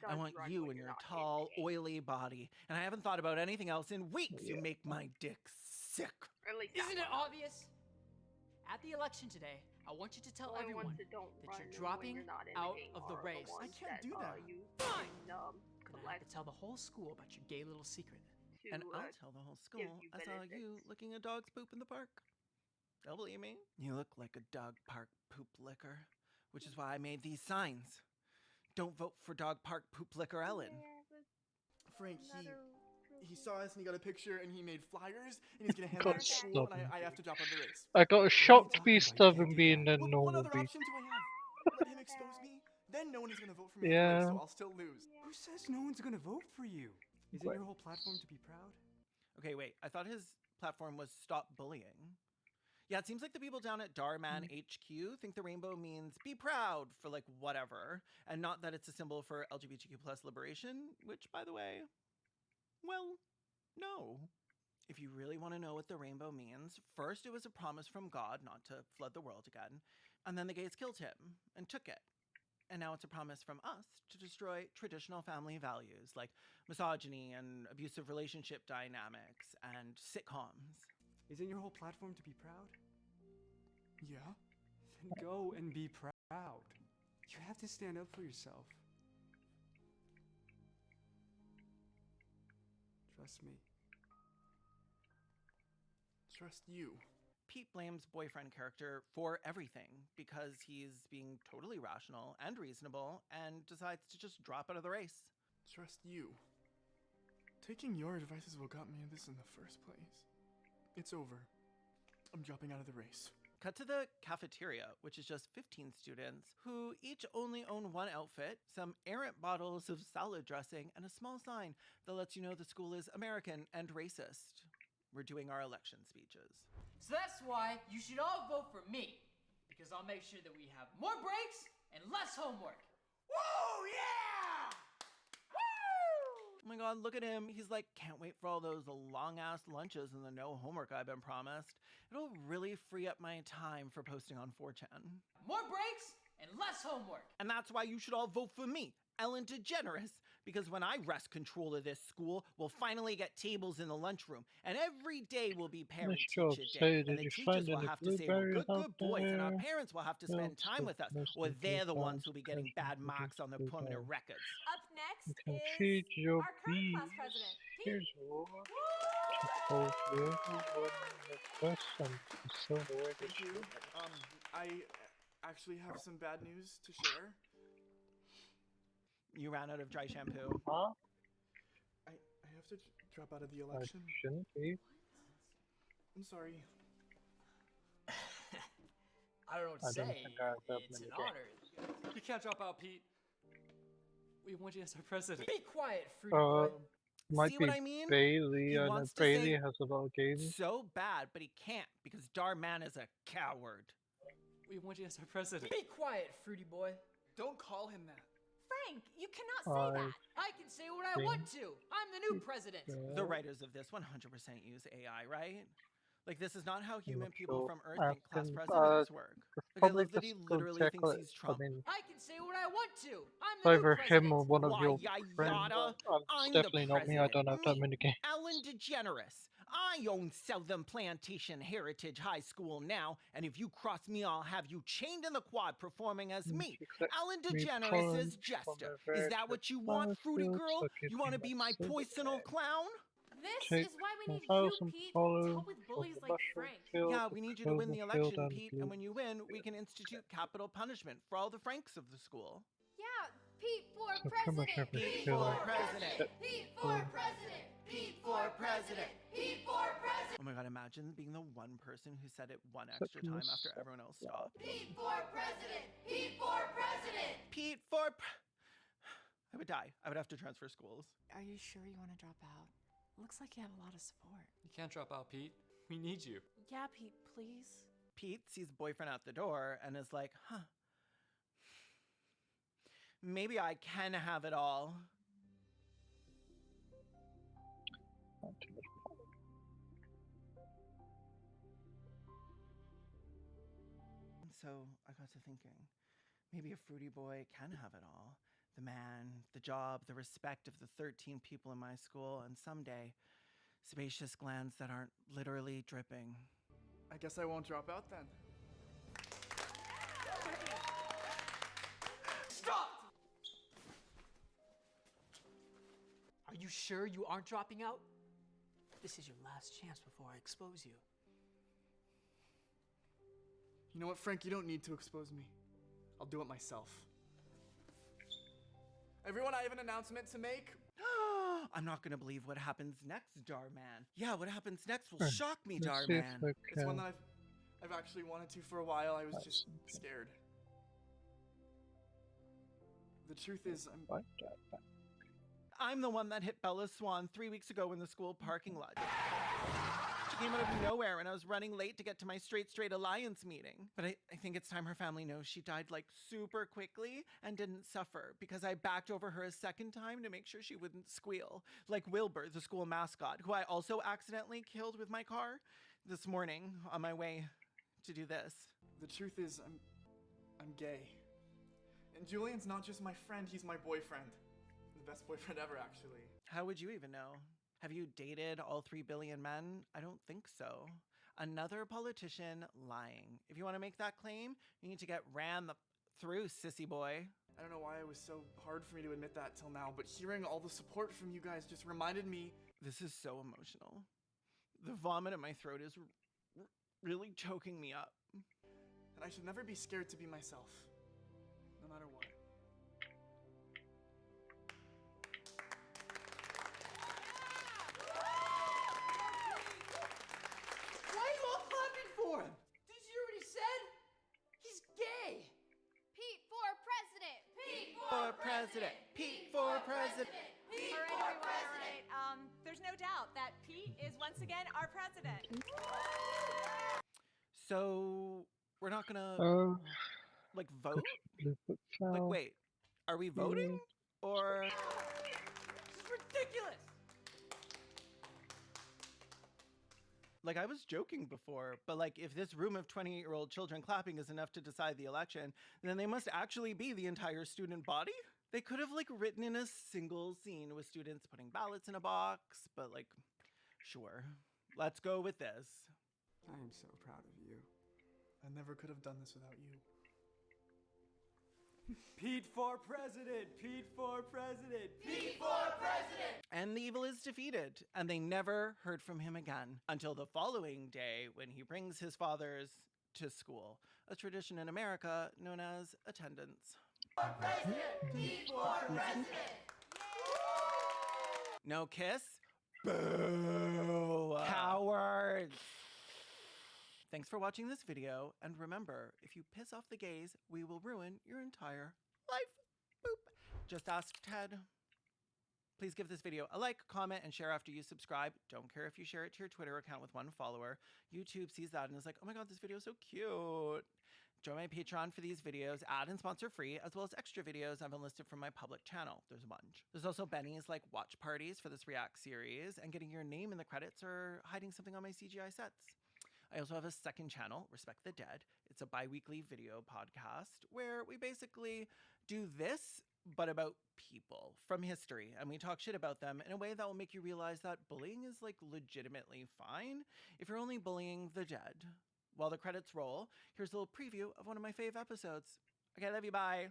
I want
Run
you
when
and
you're
your
not
tall,
in the game.
oily body. And I haven't thought about anything else in weeks. You make my dick sick.
Or at least that
Isn't it
one.
obvious? At the election today, I want you to tell
Only
everyone
ones that don't
that
run
you're
when
dropping
you're not in
out
the game
of the
are
race.
ones
I can't do that.
You
Fine.
can,
Then I have
collect
to tell the whole school about your gay little secret.
to,
And I'll tell the whole school
you
I saw you
benefits.
licking a dog's poop in the park. They'll believe me. You look like a dog park poop licker, which is why I made these signs. Don't vote for dog park poop licker Ellen.
Yeah, but
Frank,
another
he saw us and he got a picture and he made flyers and he's gonna hand
God,
them out to school
stop
and
him.
I have to drop out of the race.
I got a
What are you
shocked
talking
beast
about? You
of
can't
him
do
being
that.
a
What
normal
other
beast.
option do I have? Let him expose me? Then no one is gonna vote for me anyway,
Yeah.
so I'll still lose. Who says no one's gonna vote for you? Isn't
What?
your whole platform to be proud?
Okay, wait. I thought his platform was stop bullying. Yeah, it seems like the people down at Darman HQ think the rainbow means be proud for like whatever, and not that it's a symbol for LGBTQ plus liberation, which by the way, well, no. If you really want to know what the rainbow means, first it was a promise from God not to flood the world again, and then the gays killed him and took it. And now it's a promise from us to destroy traditional family values like misogyny and abusive relationship dynamics and sitcoms.
Isn't your whole platform to be proud?
Yeah?
Then go and be proud. You have to stand up for yourself. Trust me.
Trust you.
Pete blames boyfriend character for everything because he's being totally rational and reasonable and decides to just drop out of the race.
Trust you. Taking your advice is what got me in this in the first place. It's over. I'm dropping out of the race.
Cut to the cafeteria, which is just 15 students who each only own one outfit, some errant bottles of salad dressing, and a small sign that lets you know the school is American and racist. We're doing our election speeches.
So that's why you should all vote for me. Because I'll make sure that we have more breaks and less homework. Woo! Yeah!
Oh my god, look at him. He's like, can't wait for all those long ass lunches and the no homework I've been promised. It'll really free up my time for posting on 4chan.
More breaks and less homework.
And that's why you should all vote for me, Ellen DeGeneres. Because when I wrest control of this school, we'll finally get tables in the lunchroom. And every day will be parent
job,
teacher
say,
day.
did
And the
you
teachers
find
will
any
have to say, well,
blueberries
good
out
boys. And our
there?
parents will have to spend
That's
time
the
with us.
most
Or
of
they're the
blue
ones
bags,
who'll be getting
because
bad
you
marks on their
blue
permanent
bags.
records.
Up next
You can
is
feed your
our current class
bees.
president, Pete.
Here's your hold everyone request and silver
Thank you. I actually have some bad news to share.
You ran out of dry shampoo.
Huh?
I have to drop out of the
I
election.
shouldn't be.
I'm sorry.
I don't know what
I
to
don't
say.
think I have that
It's
many
an
games.
honor.
You can't drop out, Pete. We want you as our president.
Be quiet, fruity boy.
Might
See
be
what I mean?
Bailey,
He
and
wants to
Bailey
say
has a lot of games.
so bad, but he can't because Darman is a coward.
We want you as our president.
Be quiet, fruity boy.
Don't call him that.
Frank, you cannot say that.
I can say what I want to. I'm the new president.
The writers of this 100% use AI, right? Like, this is not how human people
sure.
from Earth
I
think class
can,
presidents work. Like, I
Probably
love that he
just go
literally
check
thinks
it.
he's Trump.
I mean,
I can say what I want to. I'm the new
either
president.
him or one of
Why,
your friends.
yada?
It's
I'm the
definitely not me. I don't have that
president.
many games.
Ellen DeGeneres. I own Southern Plantation Heritage High School now, and if you cross me, I'll have you chained in the quad performing as me, Ellen DeGeneres as Jester. Is that what you want, Fruity Girl? You want to be my poisonal clown?
This is why we need you, Pete, to help with bullies like Frank.
Yeah, we need you to win the election, Pete, and when you win, we can institute capital punishment for all the Franks of the school.
Yeah, Pete for
So pretty much
president.
every
Pete
skill
for
I
president.
Pete for president. Pete for president. Pete for president.
Oh my god, imagine being the one person who said it one
Except
extra
for
time
this-
after everyone else stopped.
Pete for president. Pete for president.
Pete for I would die. I would have to transfer schools.
Are you sure you want to drop out? Looks like you have a lot of support.
You can't drop out, Pete. We need you.
Yeah, Pete, please.
Pete sees boyfriend at the door and is like, huh. Maybe I can have it all.
Not too much fun.
And so I got to thinking, maybe a fruity boy can have it all. The man, the job, the respect of the 13 people in my school, and someday, spacious glands that aren't literally dripping.
I guess I won't drop out then.
Stop! Are you sure you aren't dropping out? This is your last chance before I expose you.
You know what, Frank? You don't need to expose me. I'll do it myself. Everyone, I have an announcement to make.
I'm not gonna believe what happens next, Darman. Yeah, what happens next will shock me,
Let's see if
Darman.
I
It's one
can.
that I've actually wanted to for a while. I was
That's
just
okay.
scared. The truth is,
Like that back.
I'm the one that hit Bella Swan 3 weeks ago in the school parking lot. She came out of nowhere and I was running late to get to my Straight Alliance meeting. But I think it's time her family knows she died like super quickly and didn't suffer because I backed over her a second time to make sure she wouldn't squeal. Like Wilbur, the school mascot, who I also accidentally killed with my car this morning on my way to do this.
the truth is, I'm gay. And Julian's not just my friend, he's my boyfriend. The best boyfriend ever, actually.
How would you even know? Have you dated all 3 billion men? I don't think so. Another politician lying. If you want to make that claim, you need to get ran through, sissy boy.
I don't know why it was so hard for me to admit that till now, but hearing all the support from you guys just reminded me.
This is so emotional. The vomit in my throat is really choking me up.
And I should never be scared to be myself, no matter what.
Why are you all clapping for him? Did you hear what he said? He's gay.
Pete for president. Pete
For president. Pete for president.
All right, everyone, all right. There's no doubt that Pete is once again our president.
So we're not gonna like vote? Like wait, are we voting? Or
This is ridiculous.
like I was joking before, but like if this room of 28-year-old children clapping is enough to decide the election, then they must actually be the entire student body? They could have like written in a single scene with students putting ballots in a box, but like, sure, let's go with this.
I am so proud of you.
I never could have done this without you.
Pete for president! Pete for president!
Pete for president.
And the evil is defeated, and they never heard from him again until the following day when he brings his fathers to school, a tradition in America known as attendance.
Pete for president.
No kiss? Boo! Cowards! Thanks for watching this video, and remember, if you piss off the gays, we will ruin your entire life. Boop. Just ask Ted. Please give this video a like, comment, and share after you subscribe. Don't care if you share it to your Twitter account with 1 follower. YouTube sees that and is like, oh my god, this video is so cute. Join my Patreon for these videos, ad and sponsor free, as well as extra videos I've enlisted from my public channel. There's a bunch. There's also Benny's like watch parties for this React series and getting your name in the credits or hiding something on my CGI sets. I also have a second channel, Respect the Dead. It's a bi-weekly video podcast where we basically do this, but about people from history, and we talk shit about them in a way that will make you realize that bullying is like legitimately fine if you're only bullying the dead. While the credits roll, here's a little preview of one of my fave episodes. Okay, love you, bye.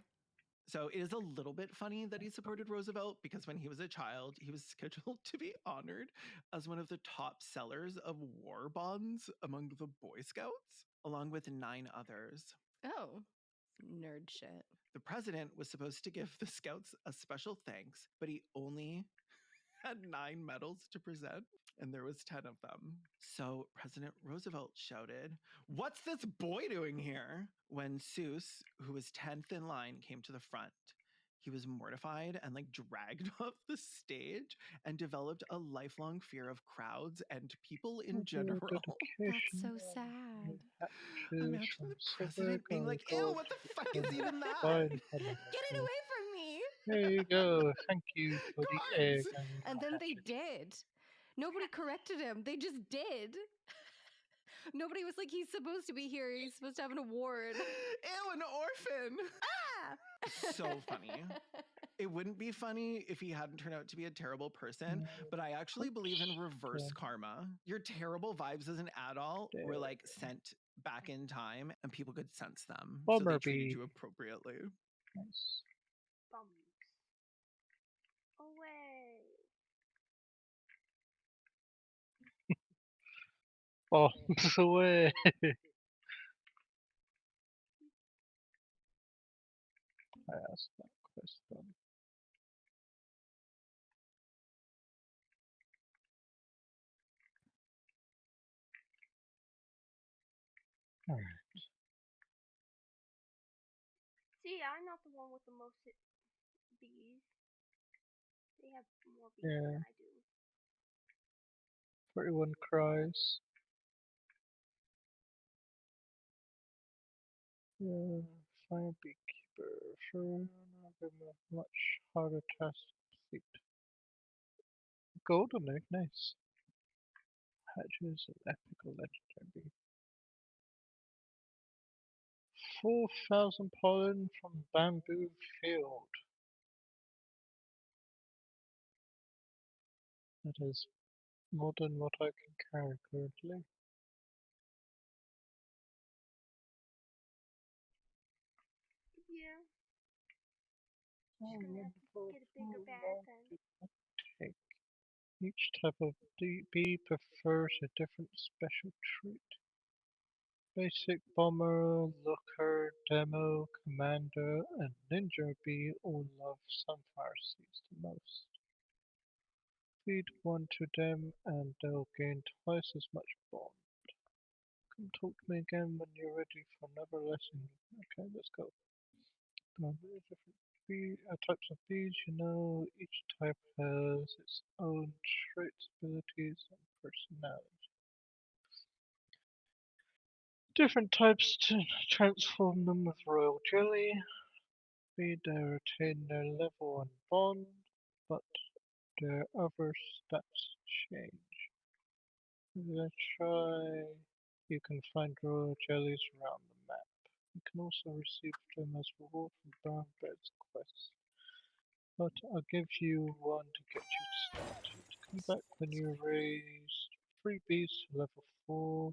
So it is a little bit funny that he supported Roosevelt because when he was a child, he was scheduled to be honored as one of the top sellers of war bonds among the Boy Scouts, along with 9 others.
Oh, nerd shit.
The president was supposed to give the Scouts a special thanks, but he only had 9 medals to present, and there was 10 of them. So President Roosevelt shouted, "What's this boy doing here?" When Seuss, who was 10th in line, came to the front. He was mortified and like dragged off the stage and developed a lifelong fear of crowds and people in general.
That's so sad.
Imagine the president being like, ew, what the fuck is even that?
Get it away from me!
There you go. Thank you for the egg.
And then they did. Nobody corrected him. They just did. Nobody was like, he's supposed to be here. He's supposed to have an award.
Ew, an orphan.
Ah!
So funny. It wouldn't be funny if he hadn't turned out to be a terrible person, but I actually believe in reverse karma. Your terrible vibes as an adult were like sent back in time and people could sense them. So they treated you appropriately.
Nice.
Bums. Away.
Bombs away. I asked that question. All right.
See, I'm not the one with the most bees. They have more bees
Yeah.
than I do.
41 cries. Yeah, fine beekeeper. Sure, I'll give him a much harder task to complete. Golden egg, nice. Hatches an epical legendary bee. 4,000 pollen from bamboo field. That is more than what I can carry currently.
Yeah.
Oh,
Just gonna have to get a bigger bag then.
Take. Each type of bee prefers a different special treat. Basic bomber, looker, demo, commander, and ninja bee all love sunflower seeds the most. Feed one to them and they'll gain twice as much bond. Come talk to me again when you're ready for another lesson. Okay, let's go. Different types of bees, you know, each type has its own traits, abilities, and personality. Different types to transform them with royal jelly. They retain their level and bond, but their other stats change. Let's try. You can find royal jellies around the map. You can also receive them as reward from Brown Bread's quest. But I'll give you one to get you started. Come back when you raised 3 bees to level 4.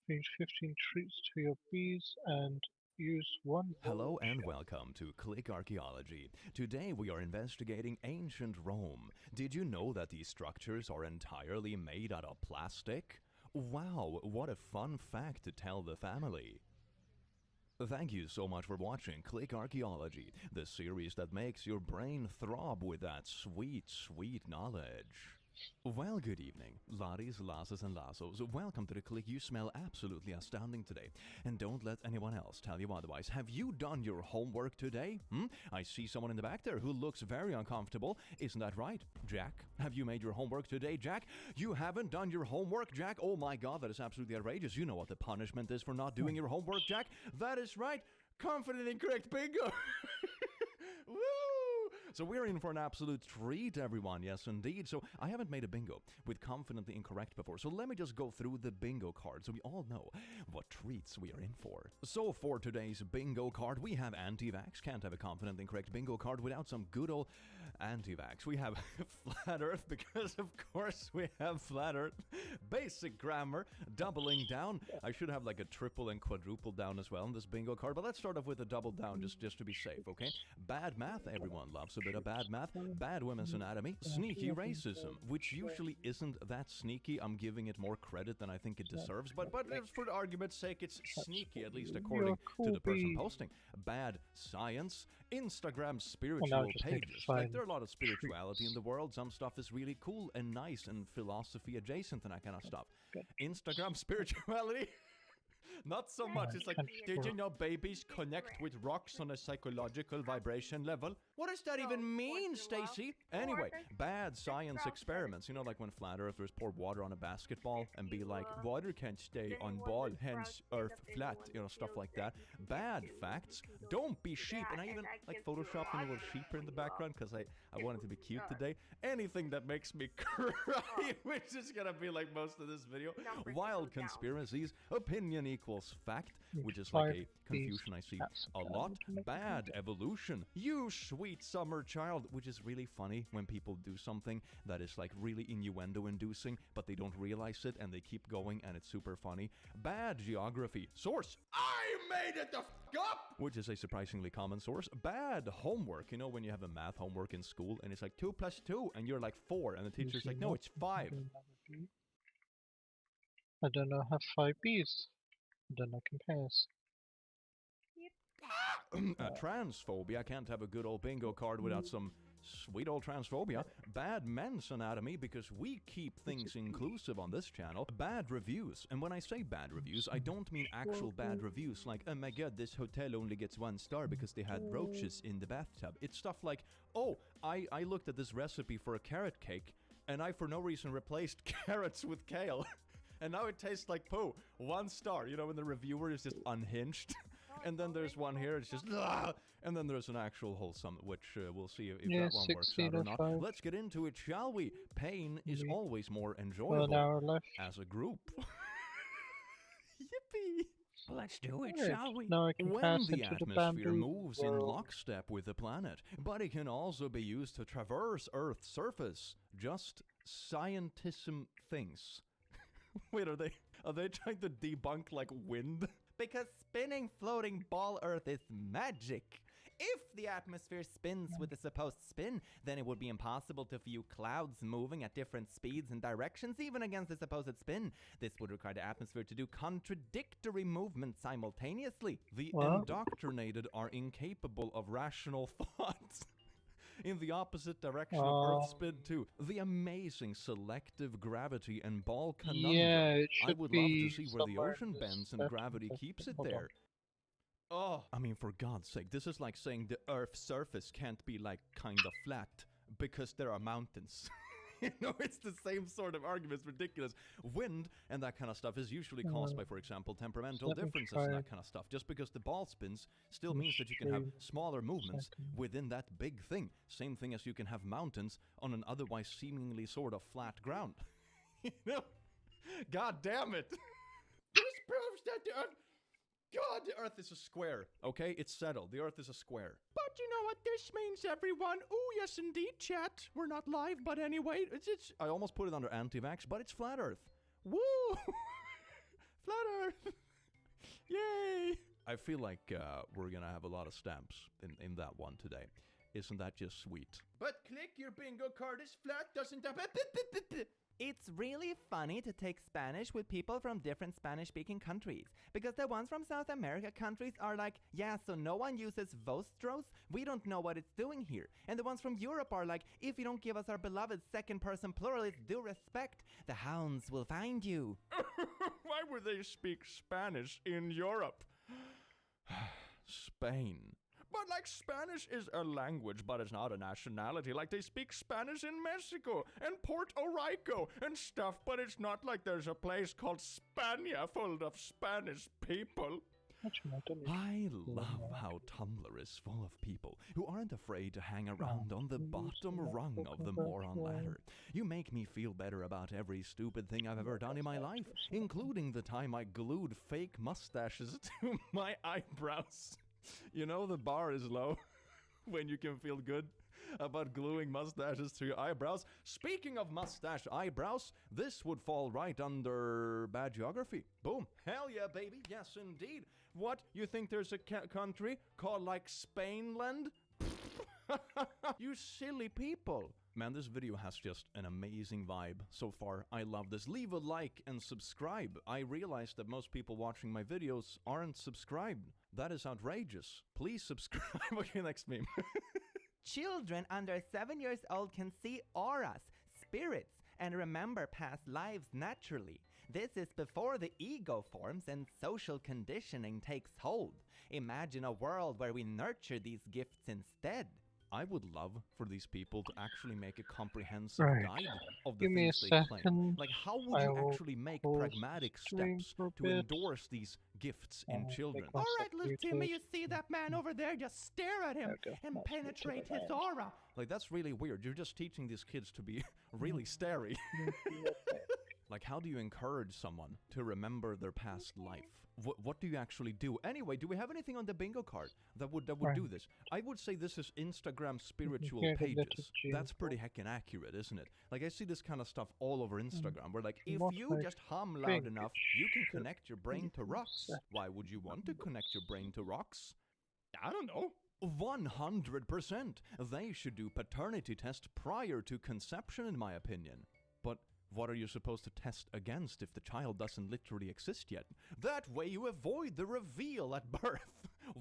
Feed 15 treats to your bees and use 1
Hello and welcome to Click Archaeology. Today we are investigating ancient Rome. Did you know that these structures are entirely made out of plastic? Wow, what a fun fact to tell the family. Thank you so much for watching Click Archaeology, the series that makes your brain throb with that sweet, sweet knowledge. Well, good evening, laddies, lasses, and lassos. Welcome to the Click. You smell absolutely astounding today. And don't let anyone else tell you otherwise. Have you done your homework today? I see someone in the back there who looks very uncomfortable. Isn't that right, Jack? Have you made your homework today, Jack? You haven't done your homework, Jack? Oh my God, that is absolutely outrageous. You know what the punishment is for not doing your homework, Jack? That is right. Confident incorrect bingo. Woo! So we're in for an absolute treat, everyone. Yes, indeed. So I haven't made a bingo with confidently incorrect before. So let me just go through the bingo card so we all know what treats we are in for. So for today's bingo card, we have anti-vax. Can't have a confidently incorrect bingo card without some good old anti-vax. We have flat earth because, of course, we have flat earth. Basic grammar, doubling down. I should have like a triple and quadruple down as well in this bingo card, but let's start off with a double down just to be safe, okay? Bad math, everyone loves a bit of bad math. Bad women's anatomy. Sneaky racism, which usually isn't that sneaky. I'm giving it more credit than I think it deserves, but for the argument's sake, it's sneaky, at least according to the person posting. Bad science. Instagram spiritual pages. Like, there are a lot of spirituality in the world. Some stuff is really cool and nice and philosophy adjacent and that kind of stuff. Instagram spirituality. Not so much. It's like, did you know babies connect with rocks on a psychological vibration level? What does that even mean, Stacy? Anyway, bad science experiments. You know, like when flat earthers pour water on a basketball and be like, water can't stay on ball, hence earth flat, you know, stuff like that. Bad facts. Don't be sheep. And I even like photoshopped a little sheep in the background because I wanted to be cute today. Anything that makes me cry, which is gonna be like most of this video. Wild conspiracies. Opinion equals fact, which is like a confusion I see a lot. Bad evolution. You sweet summer child, which is really funny when people do something that is like really innuendo inducing, but they don't realize it and they keep going and it's super funny. Bad geography. Source. I made it the f up! Which is a surprisingly common source. Bad homework. You know, when you have a math homework in school and it's like 2 + 2 and you're like 4 and the teacher's like, no, it's 5.
I don't know, have 5 Bs. I don't know, compares.
Transphobia. Can't have a good old bingo card without some sweet old transphobia. Bad men's anatomy, because we keep things inclusive on this channel. Bad reviews. And when I say bad reviews, I don't mean actual bad reviews like, oh my god, this hotel only gets 1 star because they had roaches in the bathtub. It's stuff like, oh, I looked at this recipe for a carrot cake and I for no reason replaced carrots with kale. And now it tastes like poo. 1 star. You know, when the reviewer is just unhinged. And then there's one here, it's just, ah! And then there's an actual wholesome, which we'll see if that one works out or not. Let's get into it, shall we? Pain is always more enjoyable as a group. Yippee! Let's do it, shall we?
Now I can
When
pass
the
into the
atmosphere
bamboo
moves in
world.
lockstep with the planet, but it can also be used to traverse Earth's surface. Just scientism things. Wait, are they trying to debunk like wind?
Because spinning floating ball Earth is magic. If the atmosphere spins with the supposed spin, then it would be impossible to view clouds moving at different speeds and directions, even against the supposed spin. This would require the atmosphere to do contradictory movements simultaneously.
The indoctrinated are incapable of rational thought. In the opposite direction of Earth's spin too. The amazing selective gravity and ball conundrum.
Yeah, it
I
should
would love to
be
see where the
somewhere
ocean
in this
bends and
section.
gravity keeps it
Hold on.
there. Oh, I mean, for God's sake, this is like saying the Earth's surface can't be like kind of flat because there are mountains. You know, it's the same sort of argument. It's ridiculous. Wind and that kind of stuff is usually caused by, for example, temperamental
Let me
differences
try
and
it.
that kind of stuff. Just because the ball spins still means that you can have smaller movements within that big thing. Same thing as you can have mountains on an otherwise seemingly sort of flat ground. You know? God damn it. This proves that the Earth... God, the Earth is a square. Okay, it's settled. The Earth is a square. But you know what this means, everyone? Oh, yes, indeed, chat. We're not live, but anyway, it's... I almost put it under anti-vax, but it's flat Earth. Woo! Flat Earth! Yay! I feel like we're gonna have a lot of stamps in that one today. Isn't that just sweet? But click, your bingo card is flat, doesn't that...
It's really funny to take Spanish with people from different Spanish-speaking countries, because the ones from South America countries are like, yeah, so no one uses vostros? We don't know what it's doing here. And the ones from Europe are like, if you don't give us our beloved second-person plural with due respect, the hounds will find you.
Why would they speak Spanish in Europe? Spain. But like Spanish is a language, but it's not a nationality. Like they speak Spanish in Mexico and Puerto Rico and stuff, but it's not like there's a place called Spania full of Spanish people.
I
love how Tumblr is full of people who aren't afraid to hang around on the bottom rung of the moron ladder. You make me feel better about every stupid thing I've ever done in my life, including the time I glued fake mustaches to my eyebrows. You know the bar is low when you can feel good about gluing mustaches to your eyebrows. Speaking of mustache eyebrows, this would fall right under bad geography. Boom. Hell yeah, baby. Yes, indeed. What? You think there's a country called like Spainland? You silly people. Man, this video has just an amazing vibe so far. I love this. Leave a like and subscribe. I realize that most people watching my videos aren't subscribed. That is outrageous. Please subscribe. Okay, next meme.
Children under 7 years old can see auras, spirits, and remember past lives naturally. This is before the ego forms and social conditioning takes hold. Imagine a world where we nurture these gifts instead.
I would love for these people to actually make a comprehensive
Right.
guide of the
Give me a
things they claim.
second.
Like, how would
I
you
will
actually make
pause
pragmatic
stream
steps
for a
to
bit.
endorse these gifts in children?
All right, little Timmy, you see that man over there? Just stare at him and penetrate his aura.
Like, that's really weird. You're just teaching these kids to be really starey. Like, how do you encourage someone to remember their past life? What do you actually do? Anyway, do we have anything on the bingo card that would do this? I would say this is Instagram spiritual
Hear the
pages.
liturgy.
That's pretty heckin' accurate, isn't it? Like, I see this kind of stuff all over Instagram, where like, if
What
you
I
just hum loud
think
enough,
it
you can
should
connect your brain to rocks. Why would you want to connect your brain to rocks? I don't know. 100%. They should do paternity test prior to conception, in my opinion. But what are you supposed to test against if the child doesn't literally exist yet? That way you avoid the reveal at birth.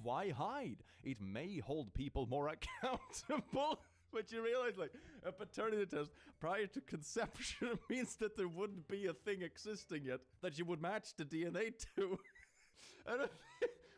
Why hide? It may hold people more accountable. But you realize, like, a paternity test prior to conception means that there wouldn't be a thing existing yet that you would match the DNA to. I don't,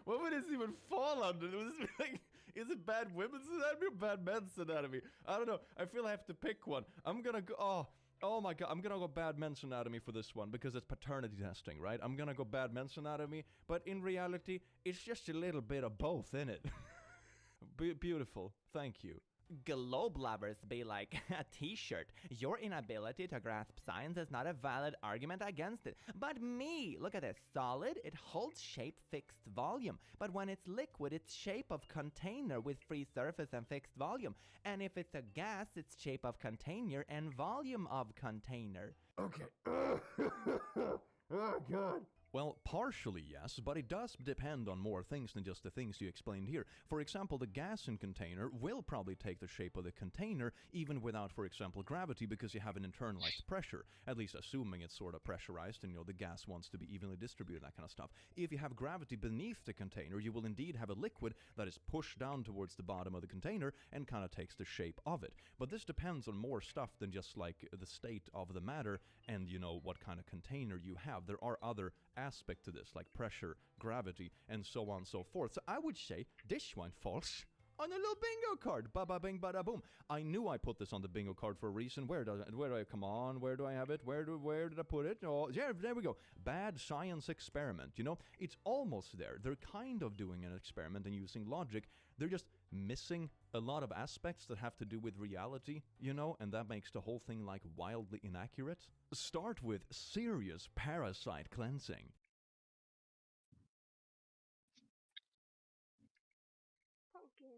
what would this even fall under? Would this be like, is it bad women's anatomy or bad men's anatomy? I don't know. I feel I have to pick one. I'm gonna go. Oh my god, I'm gonna go bad men's anatomy for this one because it's paternity testing, right? I'm gonna go bad men's anatomy, but in reality, it's just a little bit of both, innit? Beautiful. Thank you.
Globe lovers be like, a t-shirt. Your inability to grasp science is not a valid argument against it. But me, look at this. Solid, it holds shape, fixed volume. But when it's liquid, it's shape of container with free surface and fixed volume. And if it's a gas, it's shape of container and volume of container.
Okay. Oh god. Well, partially yes, but it does depend on more things than just the things you explained here. For example, the gas in container will probably take the shape of the container even without, for example, gravity, because you have an internalized pressure, at least assuming it's sort of pressurized and, you know, the gas wants to be evenly distributed, that kind of stuff. If you have gravity beneath the container, you will indeed have a liquid that is pushed down towards the bottom of the container and kind of takes the shape of it. But this depends on more stuff than just like the state of the matter and, you know, what kind of container you have. There are other aspect to this, like pressure, gravity, and so on and so forth. So I would say this one falls on a little bingo card. Ba-ba bing bada boom. I knew I put this on the bingo card for a reason. Where do I come on? Where do I have it? Where did I put it? Oh, yeah, there we go. Bad science experiment. You know, it's almost there. They're kind of doing an experiment and using logic. They're just missing a lot of aspects that have to do with reality, you know, and that makes the whole thing like wildly inaccurate. Start with serious parasite cleansing.
Pumpkin.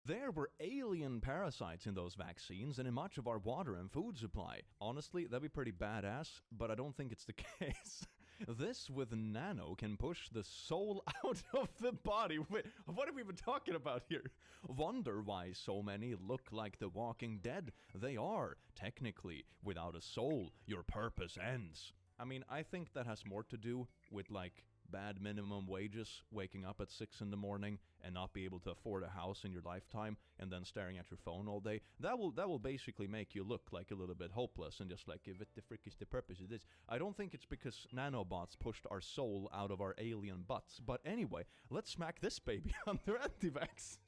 There were alien parasites in those vaccines and in much of our water and food supply. Honestly, that'd be pretty badass, but I don't think it's the case. This with Nano can push the soul out of the body. Wait, what have we been talking about here? Wonder why so many look like the Walking Dead. They are, technically, without a soul. Your purpose ends. I mean, I think that has more to do with, like, bad minimum wages, waking up at 6 in the morning and not be able to afford a house in your lifetime and then staring at your phone all day. That will basically make you look like a little bit hopeless and just like, what the frick is the purpose of this? I don't think it's because nanobots pushed our soul out of our alien butts. But anyway, let's smack this baby under anti-vax.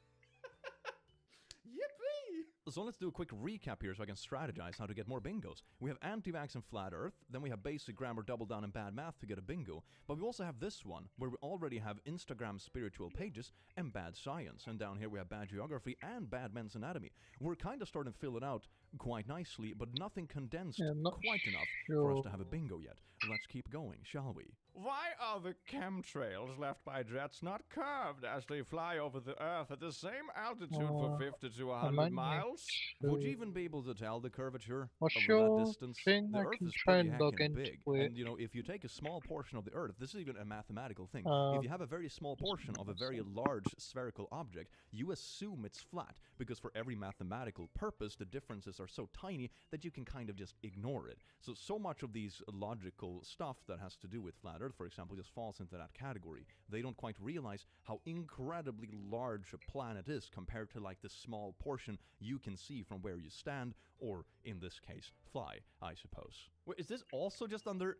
Yippee! So let's do a quick recap here so I can strategize how to get more bingos. We have anti-vax and flat earth, then we have basic grammar, double down, and bad math to get a bingo, but we also have this one, where we already have Instagram spiritual pages and bad science, and down here we have bad geography and bad men's anatomy. We're kind of starting to fill it out quite nicely, but nothing condensed quite enough for us to have a bingo yet. Let's keep going, shall we? Why are the chemtrails left by jets not curved as they fly over the Earth at the same altitude for 50 to 100 miles? Would you even be able to tell the curvature over that distance? The Earth is pretty heckin' big, and you know, if you take a small portion of the Earth, this is even a mathematical thing. If you have a very small portion of a very large spherical object, you assume it's flat, because for every mathematical purpose, the differences are so tiny that you can kind of just ignore it. So much of these logical stuff that has to do with flat Earth, for example, just falls into that category. They don't quite realize how incredibly large a planet is compared to like the small portion you can see from where you stand, or in this case, fly, I suppose. Wait, is this also just under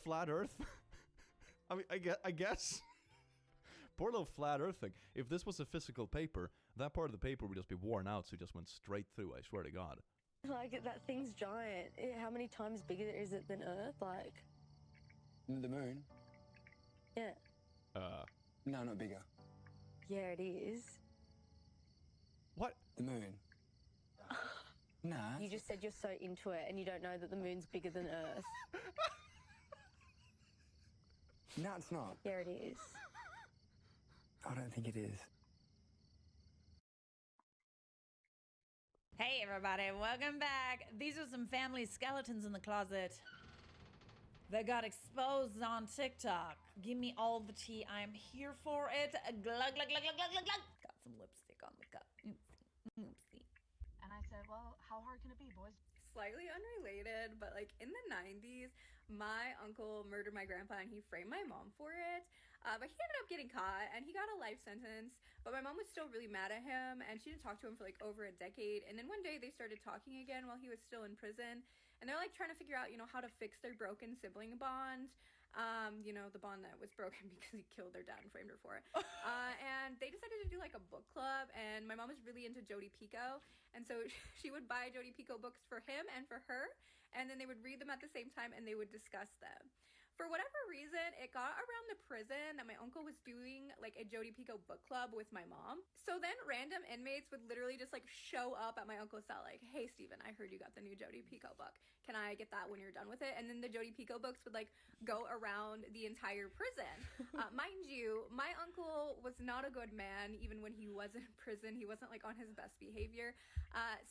flat Earth? I mean, I guess. Poor little flat Earth thing. If this was a physical paper, that part of the paper would just be worn out, so it just went straight through, I swear to God.
Like, that thing's giant. How many times bigger is it than Earth? Like...
The moon?
Yeah.
No, not bigger.
Yeah, it is.
What?
The moon. Nah.
You just said you're so into it and you don't know that the moon's bigger than Earth.
No, it's not.
Yeah, it is.
I don't think it is.
Hey everybody, welcome back. These are some family skeletons in the closet. They got exposed on TikTok. Give me all the tea. I'm here for it. Glug, glug, glug, glug, glug, glug, glug. Got some lipstick on the cup. Oopsie, oopsie.
And I said, well, how hard can it be, boys?
Slightly unrelated, but like in the 90s, my uncle murdered my grandpa and he framed my mom for it. But he ended up getting caught and he got a life sentence. But my mom was still really mad at him and she didn't talk to him for like over a decade. And then one day they started talking again while he was still in prison. And they're like trying to figure out, you know, how to fix their broken sibling bond. You know, the bond that was broken because he killed their dad and framed her for it. And they decided to do like a book club, and my mom was really into Jodi Picoult, and so she would buy Jodi Picoult books for him and for her, and then they would read them at the same time and they would discuss them. For whatever reason, it got around the prison that my uncle was doing like a Jodi Picoult book club with my mom. So then random inmates would literally just like show up at my uncle's cell like, hey Steven, I heard you got the new Jodi Picoult book. Can I get that when you're done with it? And then the Jodi Picoult books would like go around the entire prison. Mind you, my uncle was not a good man even when he was in prison. He wasn't like on his best behavior.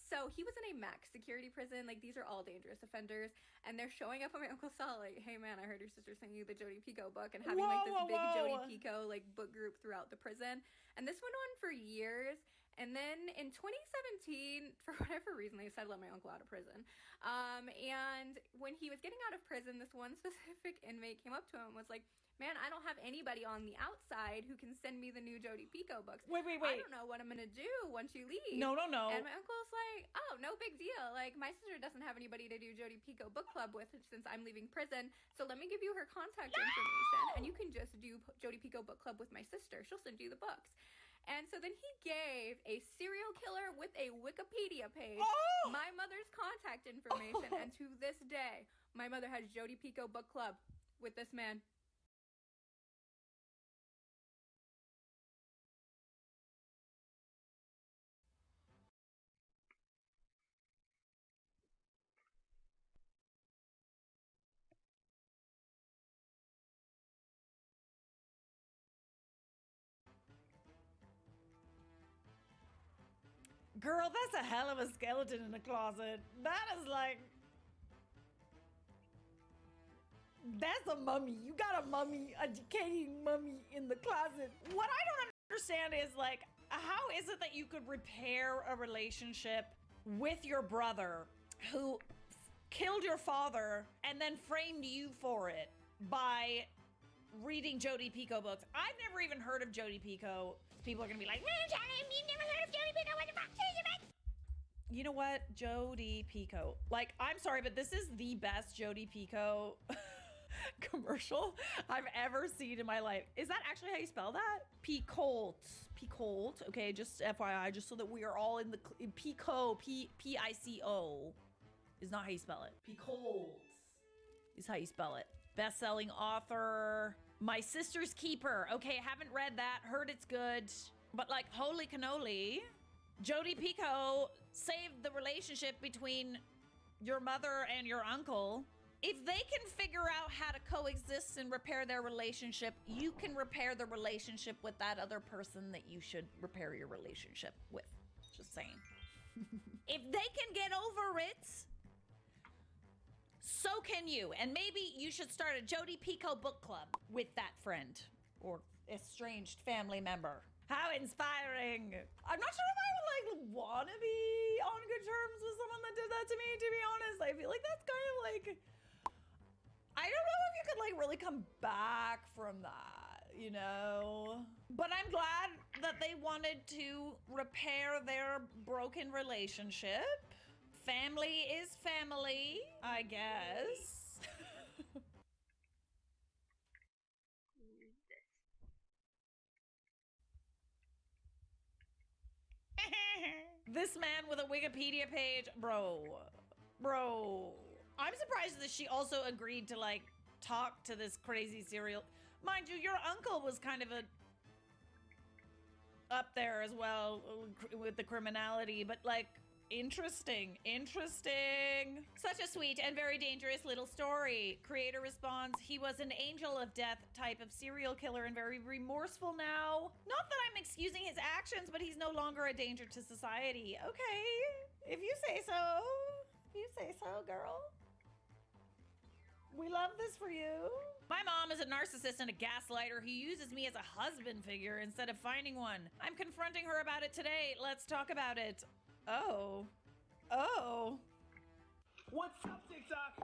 So he was in a max security prison. Like these are all dangerous offenders. And they're showing up at my uncle's cell like, hey man, I heard your sister sent you the Jodi Picoult book, and having like this big Jodi Picoult like book group throughout the prison. And this went on for years. And then in 2017, for whatever reason, they decided to let my uncle out of prison. And when he was getting out of prison, this one specific inmate came up to him and was like, man, I don't have anybody on the outside who can send me the new Jodi Picoult books.
Wait.
I don't know what I'm going to do once you leave.
No.
And my uncle's like, oh, no big deal. Like, my sister doesn't have anybody to do Jodi Picoult book club with since I'm leaving prison. So let me give you her contact information, and you can just do Jodi Picoult book club with my sister. She'll send you the books. And so then he gave a serial killer with a Wikipedia page my mother's contact information. And to this day, my mother has Jodi Picoult book club with this man.
Girl, that's a hell of a skeleton in the closet. That is like... That's a mummy. You got a mummy, a decaying mummy in the closet. What I don't understand is like, how is it that you could repair a relationship with your brother who killed your father and then framed you for it by reading Jodi Picoult books? I've never even heard of Jodi Picoult. People are gonna be like, you never heard of Jodi Picoult? What the fuck is it? You know what? Jodi Picoult. Like, I'm sorry, but this is the best Jodi Picoult commercial I've ever seen in my life. Is that actually how you spell that? Picoult. Picoult. Okay, just FYI, just so that we are all in the Picoult. P-I-C-O is not how you spell it. Picoult is how you spell it. Best-selling author. My Sister's Keeper. Okay, haven't read that. Heard it's good. But like, holy cannoli. Jodi Picoult saved the relationship between your mother and your uncle. If they can figure out how to coexist and repair their relationship, you can repair the relationship with that other person that you should repair your relationship with. Just saying. If they can get over it, so can you. And maybe you should start a Jodi Picoult book club with that friend or estranged family member. How inspiring. I'm not sure if I would like want to be on good terms with someone that did that to me, to be honest. I feel like that's kind of like, I don't know if you could like really come back from that, you know? But I'm glad that they wanted to repair their broken relationship. Family is family, I guess. This man with a Wikipedia page, bro. I'm surprised that she also agreed to like talk to this crazy serial. Mind you, your uncle was kind of up there as well with the criminality, but like, interesting. Such a sweet and very dangerous little story. Creator responds, he was an angel of death type of serial killer and very remorseful now. Not that I'm excusing his actions, but he's no longer a danger to society. Okay, if you say so. You say so, girl. We love this for you. My mom is a narcissist and a gaslighter who uses me as a husband figure instead of finding one. I'm confronting her about it today. Let's talk about it. Oh.
What's up, TikTok?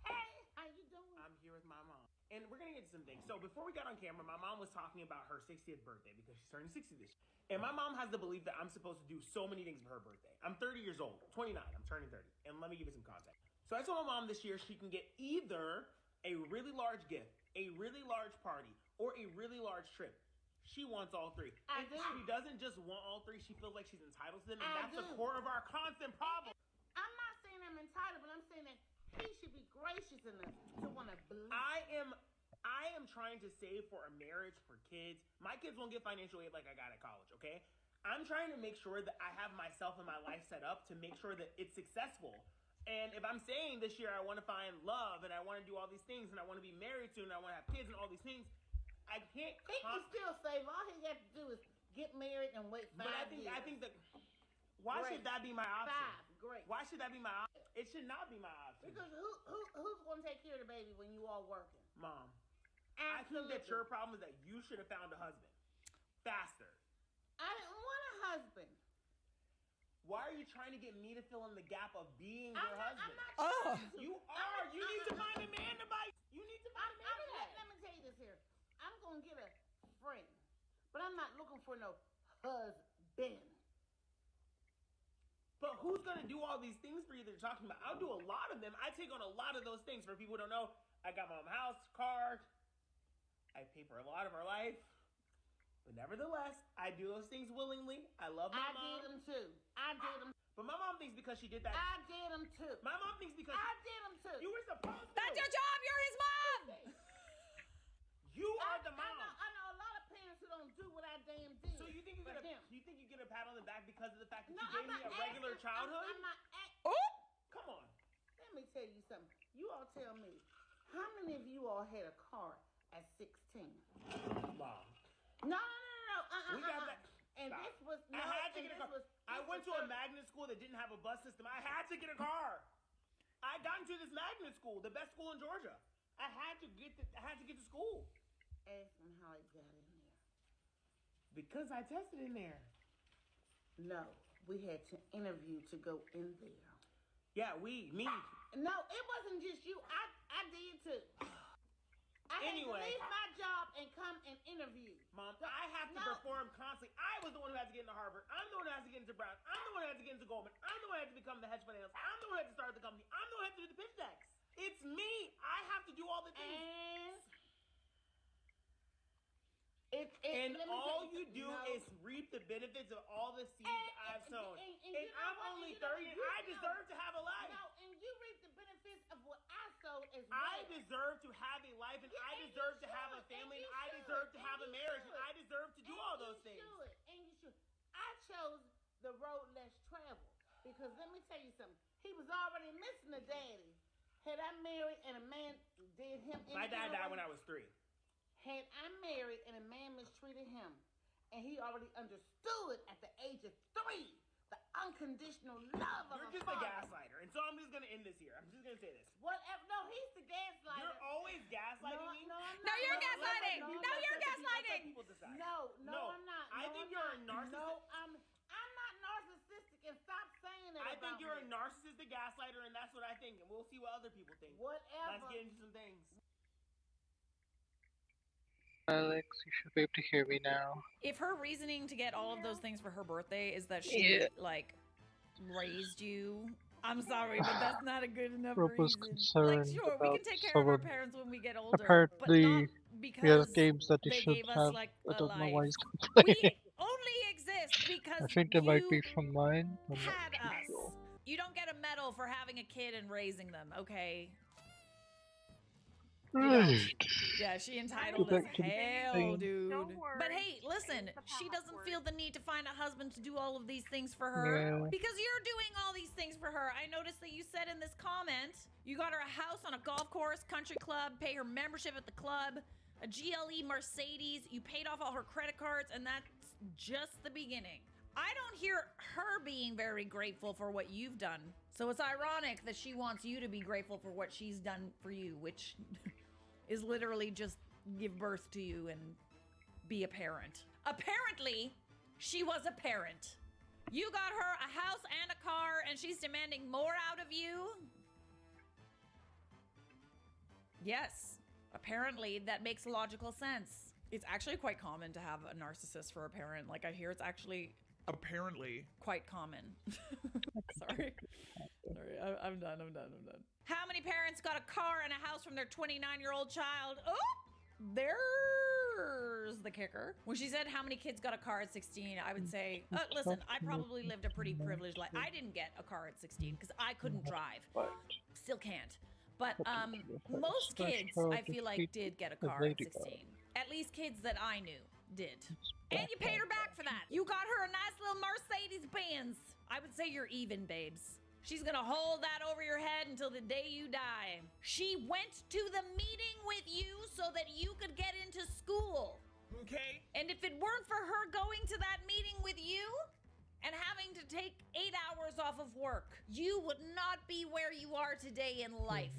Hey, how you doing? I'm here with my mom. And we're gonna get to some things. So before we got on camera, my mom was talking about her 60th birthday because she's turning 60 this year. And my mom has the belief that I'm supposed to do so many things for her birthday. I'm 30 years old, 29, I'm turning 30. And let me give you some context. So I told my mom this year she can get either a really large gift, a really large party, or a really large trip. She wants all three. She doesn't just want all three, she feels like she's entitled to them, and that's the core of our constant problem.
I'm not saying I'm entitled, but I'm saying that he should be gracious enough to want to bless.
I am trying to save for a marriage, for kids. My kids won't get financial aid like I got at college, okay? I'm trying to make sure that I have myself and my life set up to make sure that it's successful. And if I'm saying this year I want to find love and I want to do all these things and I want to be married soon and I want to have kids and all these things, I can't.
He can still save. All he got to do is get married and wait 5 years.
I think that. Why should that be my option?
5, great.
Why should that be my option? It should not be my option.
Because who's going to take care of the baby when you all working?
Mom.
Absolutely.
I think that your problem is that you should have found a husband faster.
I didn't want a husband.
Why are you trying to get me to fill in the gap of being your husband?
I'm not
You are. You need to find a man to buy. You need to find a man to buy.
Let me tell you this here. I'm going to get a friend, but I'm not looking for no husband.
But who's going to do all these things for you that you're talking about? I'll do a lot of them. I take on a lot of those things. For people who don't know, I got my own house, car. I pay for a lot of our life. But nevertheless, I do those things willingly. I love my mom.
I did them too. I did them.
But my mom thinks because she did that.
I did them too.
My mom thinks because
I did them too.
You were supposed to.
That's your job. You're his mom.
You are the mom.
I know a lot of parents who don't do what I damn did.
So you think you get a pat on the back because of the fact that
No,
you gave
I'm
me
not
a regular
asking-
childhood?
I'm not
Come on.
Let me tell you something. You all tell me, how many of you all had a car at 16?
Mom.
No.
We got that.
And
Stop.
this was
I had to get a car. I went to a magnet school that didn't have a bus system. I had to get a car. I got into this magnet school, the best school in Georgia. I had to get to school.
Ask him how he got in there.
Because I tested in there.
No, we had to interview to go in there.
Yeah, me.
No, it wasn't just you. I did too. I had to leave my job and come and interview.
Mom, I have to perform constantly. I was the one who had to get into Harvard. I'm the one who has to get into Brown. I'm the one who had to get into Goldman. I'm the one who had to become the hedge fund analyst. I'm the one who had to start the company. I'm the one who had to do the pitch decks. It's me. I have to do all the things. And all you do is reap the benefits of all the seeds I've sown. And I'm only 30 and I deserve to have a life.
No, and you reap the benefits of what I sowed as well.
I deserve to have a life, and I deserve to have a family, and I deserve to have a marriage, and I deserve to do all those things.
And you should. I chose the road less traveled because let me tell you something. He was already missing a daddy. Had I married and a man did him,
my dad died when I was 3.
Had I married and a man mistreated him, and he already understood at the age of 3 the unconditional love of
You're just a gaslighter, and so I'm just gonna end this here. I'm just gonna say this.
Whatever. No, he's the gaslighter.
You're always gaslighting me.
No, I'm not.
No, you're gaslighting. No, you're gaslighting.
No, I'm not.
I think you're a narcissist.
No, I'm not narcissistic, and stop saying that.
I think you're a narcissistic gaslighter, and that's what I think. And we'll see what other people think.
Whatever.
Let's get into some things.
Alex, you should be able to hear me now.
If her reasoning to get all of those things for her birthday is that she like raised you, I'm sorry, but that's not a good enough
Rob was
reason.
concerned
Like, sure, we can take care of our parents when we get older,
apparently,
but not because
we have games that you
they
should
gave us
have.
like
I
a
don't know
life.
why he's complaining.
We only exist because
I think they might be
you
from mine. I'm not
had
too
us.
sure.
You don't get a medal for having a kid and raising them, okay?
Right.
Yeah, she entitled as hell, dude. But hey, listen, she doesn't feel the need to find a husband to do all of these things for her
Yeah.
because you're doing all these things for her. I noticed that you said in this comment you got her a house on a golf course, country club, pay her membership at the club, a GLE Mercedes, you paid off all her credit cards, and that's just the beginning. I don't hear her being very grateful for what you've done. So it's ironic that she wants you to be grateful for what she's done for you, which is literally just give birth to you and be a parent. Apparently, she was a parent. You got her a house and a car, and she's demanding more out of you? Yes, apparently that makes logical sense. It's actually quite common to have a narcissist for a parent. Like, I hear it's actually
apparently
quite common. Sorry, I'm done. How many parents got a car and a house from their 29-year-old child? Oh, there's the kicker. When she said how many kids got a car at 16, I would say, listen, I probably lived a pretty privileged life. I didn't get a car at 16 because I couldn't drive. Still can't. But most kids, I feel like, did get a car at 16. At least kids that I knew did. And you paid her back for that. You got her a nice little Mercedes-Benz. I would say you're even, babes. She's gonna hold that over your head until the day you die. She went to the meeting with you so that you could get into school.
Okay.
And if it weren't for her going to that meeting with you and having to take 8 hours off of work, you would not be where you are today in life.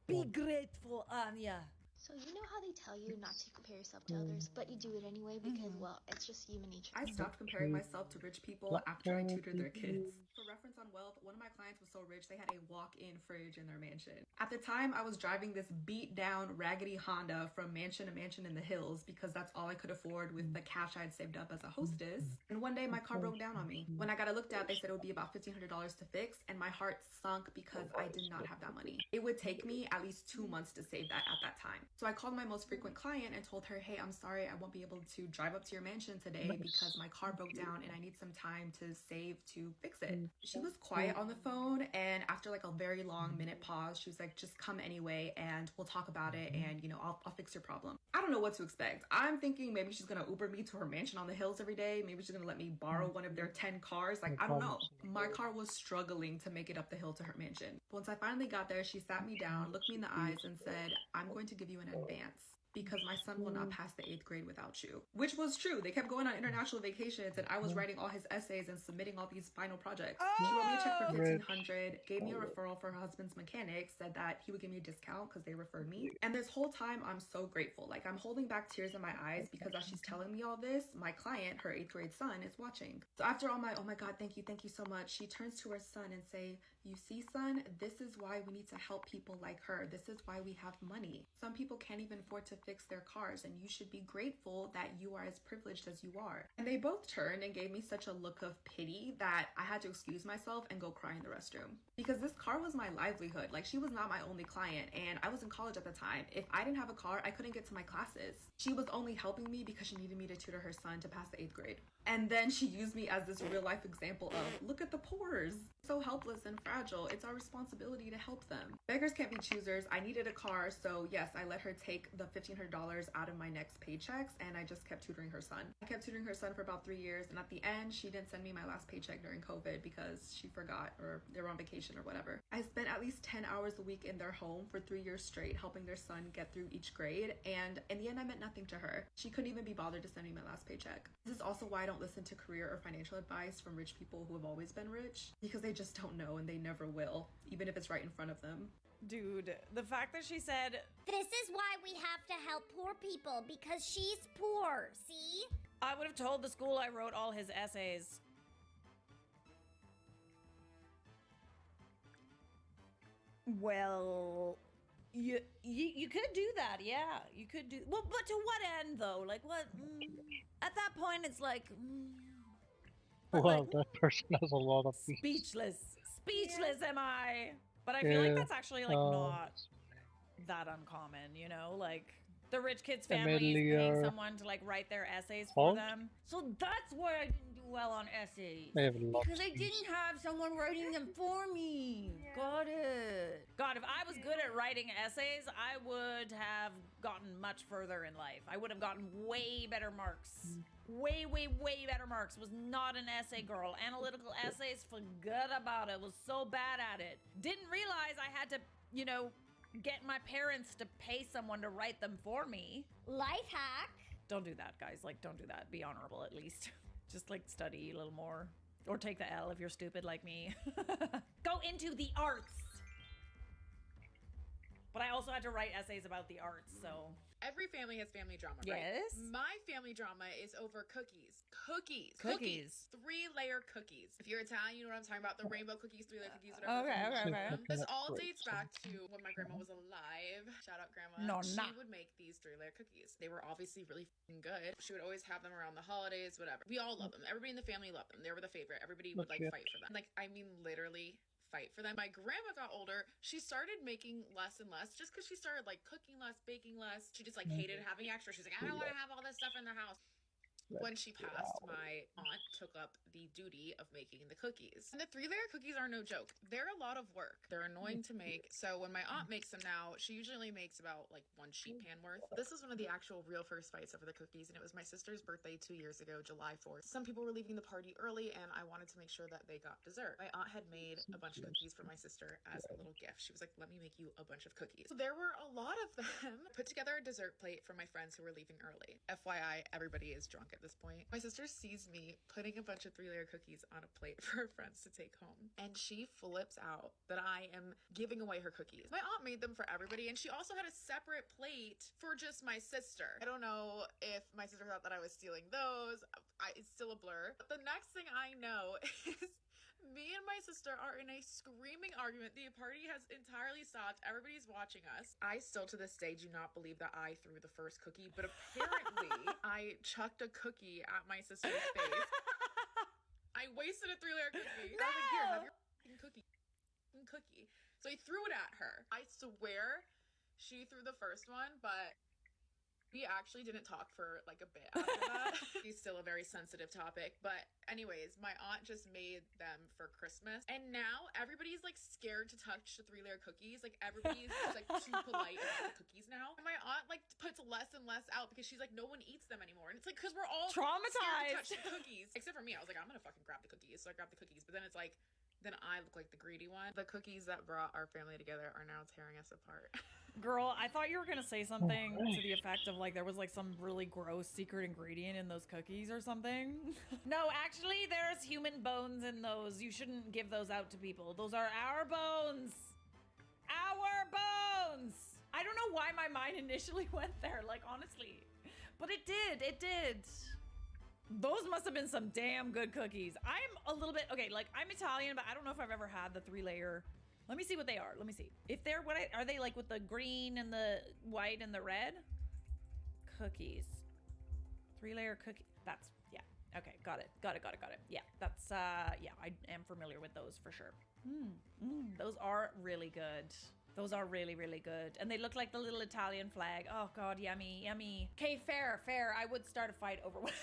Be grateful, Anya.
So you know how they tell you not to compare yourself to others, but you do it anyway because, well, it's just human nature.
I stopped comparing myself to rich people after I tutored their kids. For reference on wealth, one of my clients was so rich they had a walk-in fridge in their mansion. At the time, I was driving this beat-down, raggedy Honda from mansion to mansion in the hills because that's all I could afford with the cash I'd saved up as a hostess. And one day, my car broke down on me. When I got it looked at, they said it would be about $1,500 to fix, and my heart sunk because I did not have that money. It would take me at least 2 months to save that at that time. So I called my most frequent client and told her, hey, I'm sorry, I won't be able to drive up to your mansion today because my car broke down and I need some time to save to fix it. She was quiet on the phone, and after like a very long minute pause, she was like, just come anyway and we'll talk about it, and I'll fix your problem. I don't know what to expect. I'm thinking maybe she's gonna Uber me to her mansion on the hills every day. Maybe she's gonna let me borrow one of their 10 cars. Like, I don't know. My car was struggling to make it up the hill to her mansion. Once I finally got there, she sat me down, looked me in the eyes, and said, I'm going to give you an advance. because my son will not pass the 8th grade without you. Which was true. They kept going on international vacations and I was writing all his essays and submitting all these final projects. She wrote me a check for $1,500, gave me a referral for her husband's mechanic, said that he would give me a discount because they referred me. And this whole time I'm so grateful. Like, I'm holding back tears in my eyes because as she's telling me all this, my client, her 8th grade son, is watching. So after all my, oh my God, thank you so much, she turns to her son and say, you see, son, this is why we need to help people like her. This is why we have money. Some people can't even afford to fix their cars, and you should be grateful that you are as privileged as you are. And they both turned and gave me such a look of pity that I had to excuse myself and go cry in the restroom. Because this car was my livelihood. Like, she was not my only client, and I was in college at the time. If I didn't have a car, I couldn't get to my classes. She was only helping me because she needed me to tutor her son to pass the 8th grade. And then she used me as this real life example of, look at the poors. So helpless and fragile. It's our responsibility to help them. Beggars can't be choosers. I needed a car, so yes, I let her take the $1,500 out of my next paychecks, and I just kept tutoring her son. I kept tutoring her son for about 3 years, and at the end, she didn't send me my last paycheck during COVID because she forgot or they were on vacation or whatever. I spent at least 10 hours a week in their home for 3 years straight, helping their son get through each grade, and in the end, I meant nothing to her. She couldn't even be bothered to send me my last paycheck. This is also why I don't listen to career or financial advice from rich people who have always been rich, because they just don't know and they never will, even if it's right in front of them.
Dude, the fact that she said,
this is why we have to help poor people, because she's poor, see?
I would have told the school I wrote all his essays. Well, you could do that, yeah. You could do, well, but to what end though? Like what? At that point, it's like,
well, that person has a lot of feet.
Speechless am I? But I feel like that's actually like not that uncommon, you know? Like the rich kids' families paying someone to like write their essays for them. So that's why I didn't do well on essays. Because I didn't have someone writing them for me. Got it. God, if I was good at writing essays, I would have gotten much further in life. I would have gotten way better marks. Way better marks. Was not an essay girl. Analytical essays, forget about it. Was so bad at it. Didn't realize I had to, you know, get my parents to pay someone to write them for me.
Life hack.
Don't do that, guys. Like, don't do that. Be honorable at least. Just like study a little more. Or take the L if you're stupid like me. Go into the arts. But I also had to write essays about the arts, so...
Every family has family drama, right?
Yes.
My family drama is over cookies. Cookies. 3-layer cookies. If you're Italian, you know what I'm talking about. The rainbow cookies, 3-layer cookies, whatever.
Okay.
This all dates back to when my grandma was alive. Shout out grandma. She would make these 3-layer cookies. They were obviously really good. She would always have them around the holidays, whatever. We all love them. Everybody in the family loved them. They were the favorite. Everybody would like fight for them. Like, I mean, literally fight for them. My grandma got older. She started making less and less just because she started like cooking less, baking less. She just like hated having extra. She's like, I don't want to have all this stuff in the house. When she passed, my aunt took up the duty of making the cookies. And the 3-layer cookies are no joke. They're a lot of work. They're annoying to make. So when my aunt makes them now, she usually only makes about like 1 sheet pan worth. This is one of the actual real first fights over the cookies, and it was my sister's birthday 2 years ago, July 4th. Some people were leaving the party early, and I wanted to make sure that they got dessert. My aunt had made a bunch of cookies for my sister as a little gift. She was like, let me make you a bunch of cookies. So there were a lot of them. Put together a dessert plate for my friends who were leaving early. FYI, everybody is drunk at this point. My sister sees me putting a bunch of 3-layer cookies on a plate for her friends to take home, and she flips out that I am giving away her cookies. My aunt made them for everybody, and she also had a separate plate for just my sister. I don't know if my sister thought that I was stealing those. It's still a blur. But the next thing I know is me and my sister are in a screaming argument. The party has entirely stopped. Everybody's watching us. I still to this day do not believe that I threw the first cookie, but apparently I chucked a cookie at my sister's face. I wasted a 3-layer cookie. I was like, here, have your cookie. So I threw it at her. I swear she threw the first one, but we actually didn't talk for like a bit after that. It's still a very sensitive topic. But anyways, my aunt just made them for Christmas. And now everybody's like scared to touch the 3-layer cookies. Like everybody's just like too polite about the cookies now. And my aunt like puts less and less out because she's like, no one eats them anymore. And it's like, because we're all
traumatized
scared to touch the cookies. Except for me. I was like, I'm gonna fucking grab the cookies. So I grabbed the cookies. But then it's like, then I look like the greedy one. The cookies that brought our family together are now tearing us apart.
Girl, I thought you were gonna say something to the effect of like there was like some really gross secret ingredient in those cookies or something. No, actually, there's human bones in those. You shouldn't give those out to people. Those are our bones. Our bones. I don't know why my mind initially went there, like honestly, but it did. It did. Those must have been some damn good cookies. I'm a little bit okay. Like I'm Italian, but I don't know if I've ever had the 3-layer. Let me see what they are. Let me see. If they're what are they like with the green and the white and the red? Cookies. 3-layer cookie. That's yeah. Okay, got it. Got it. Yeah, that's yeah, I am familiar with those for sure. Those are really good. Those are really, really good. And they look like the little Italian flag. Oh God, yummy, yummy. Okay, fair. I would start a fight over one.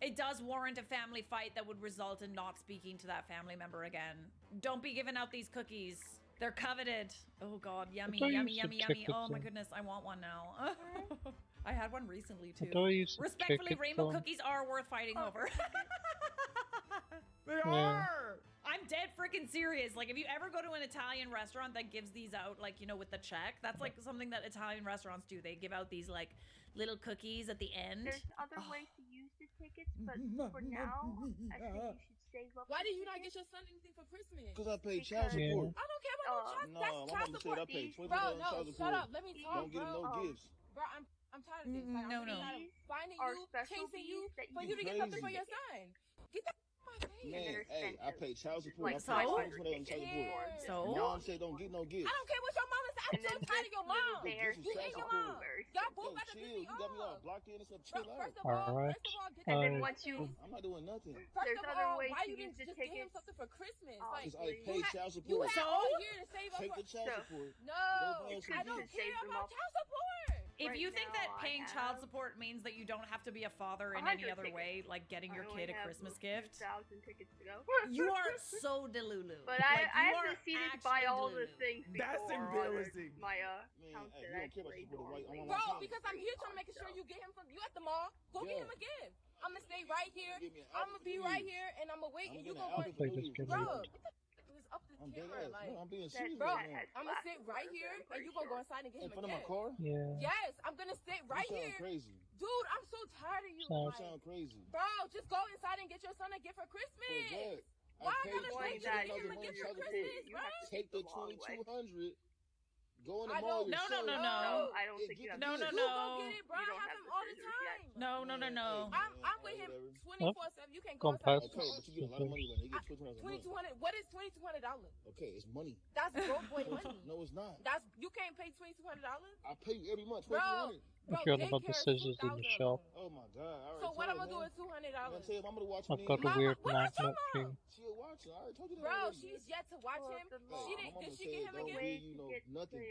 It does warrant a family fight that would result in not speaking to that family member again. Don't be giving out these cookies. They're coveted. Oh God, yummy, yummy, yummy, yummy. Oh my goodness, I want one now. I had one recently too. Respectfully, rainbow cookies are worth fighting over. They are! I'm dead freaking serious. Like, if you ever go to an Italian restaurant that gives these out, like, you know, with the check, that's like something that Italian restaurants do. They give out these, like, little cookies at the end.
There's other ways to use the tickets, but for now, I think you should save up.
Why did you not get your son anything for Christmas?
Because I paid child support.
I don't care about no child. That's child support.
I paid $20
bro, no,
child support.
Shut up. Let me talk,
Don't get no gifts.
Bro, I'm tired of this. Like,
No.
I'm finding you, chasing you, for you to get something for your son. Get that.
Man, hey, I pay child support.
Like,
I pay $20 child support.
So?
Mom said don't get no gifts.
I don't care what your mama said. I'm so tired of your mom. You hate your mom. Y'all both got to piss me
You got me all blocked in and stuff. Chill out.
First of all,
and then once you,
I'm not doing nothing.
there's other ways
why
to
you
use
didn't
the
just get him
tickets.
something for Christmas?
Because I pay child
You
support.
had all year to save up
Take
for
the child support.
No, I don't care about child support.
If you think that paying child support means that you don't have to be a father in any other way, like getting your kid a Christmas gift,
2,000 tickets to go.
you are so delulu.
But
like,
I have proceeded to buy all the things before.
That's embarrassing.
My
Man, hey, you don't care about people with the white.
Bro, because I'm here trying to make sure you get him from you at the mall. Go get him a gift. I'm gonna stay right here. I'm gonna be right here, and I'm gonna wait, and you gonna want. Bro, it's up to the camera. Like,
I'm being serious
bro,
right now.
I'm gonna sit right here, and you gonna go inside and get him
In front
a
of my
gift.
car?
Yeah.
Yes, I'm gonna sit right
You
here.
sound crazy.
Dude, I'm so tired of you.
You
Like,
sound crazy.
bro, just go inside and get your son a gift for Christmas. Why I gotta wait till you get him a gift for Christmas, bro?
Take the 2,200. Go in the
I
mall
don't-
yourself.
No, I don't think you have
No,
to.
no,
You
no.
go get it, bro.
You
I
don't
have
have
him
the
all the
scissors yet.
time.
No.
I'm with him
Whatever.
24/7. You can
Gone
go
past
inside.
Okay, but you get a lot of money right now. You get $2,200 a month.
2,200. What is $2,200?
Okay, it's money.
That's broke boy money.
No, it's not.
That's you can't pay $2,200.
I pay you every month
Bro,
$2,200.
I forgot about the scissors in the shop.
Oh my God! I
So
already
what I'm
told
gonna do
her,
with $200?
man. I tell you, I'm gonna watch
I've
me.
got a weird magnet thing.
She'll watch it. I already told you that.
Bro,
already.
she's yet to watch him.
Hey,
She
my
didn't.
mama
Did she
said
get him a
don't
gift?
give you no nothing.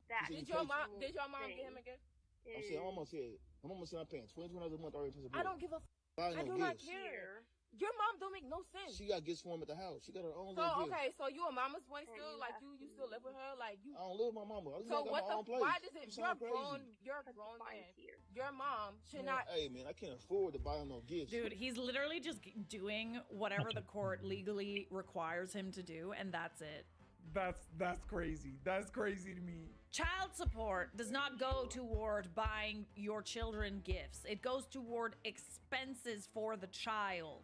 That
She
Did
said
your
you
mom?
pay-
Did your mom get him a gift?
I said, my mama said I'm paying $2,200 a month already to support.
I don't give a.
Buy
I
no
do not
gifts.
care. Your mom don't make no sense.
She got gifts for him at the house. She got her own
So
little gift.
okay, so you a mama's boy still? Like you still live with her? Like you?
I don't live with my mama. I
So
got
what
my
the?
own place.
Why does it?
You
You're
sound crazy.
grown. You're a grown man. Your mom should
Man,
not.
Hey man, I can't afford to buy him no gifts.
Dude, he's literally just doing whatever the court legally requires him to do, and that's it.
That's crazy. That's crazy to me.
Child support does not go toward buying your children gifts. It goes toward expenses for the child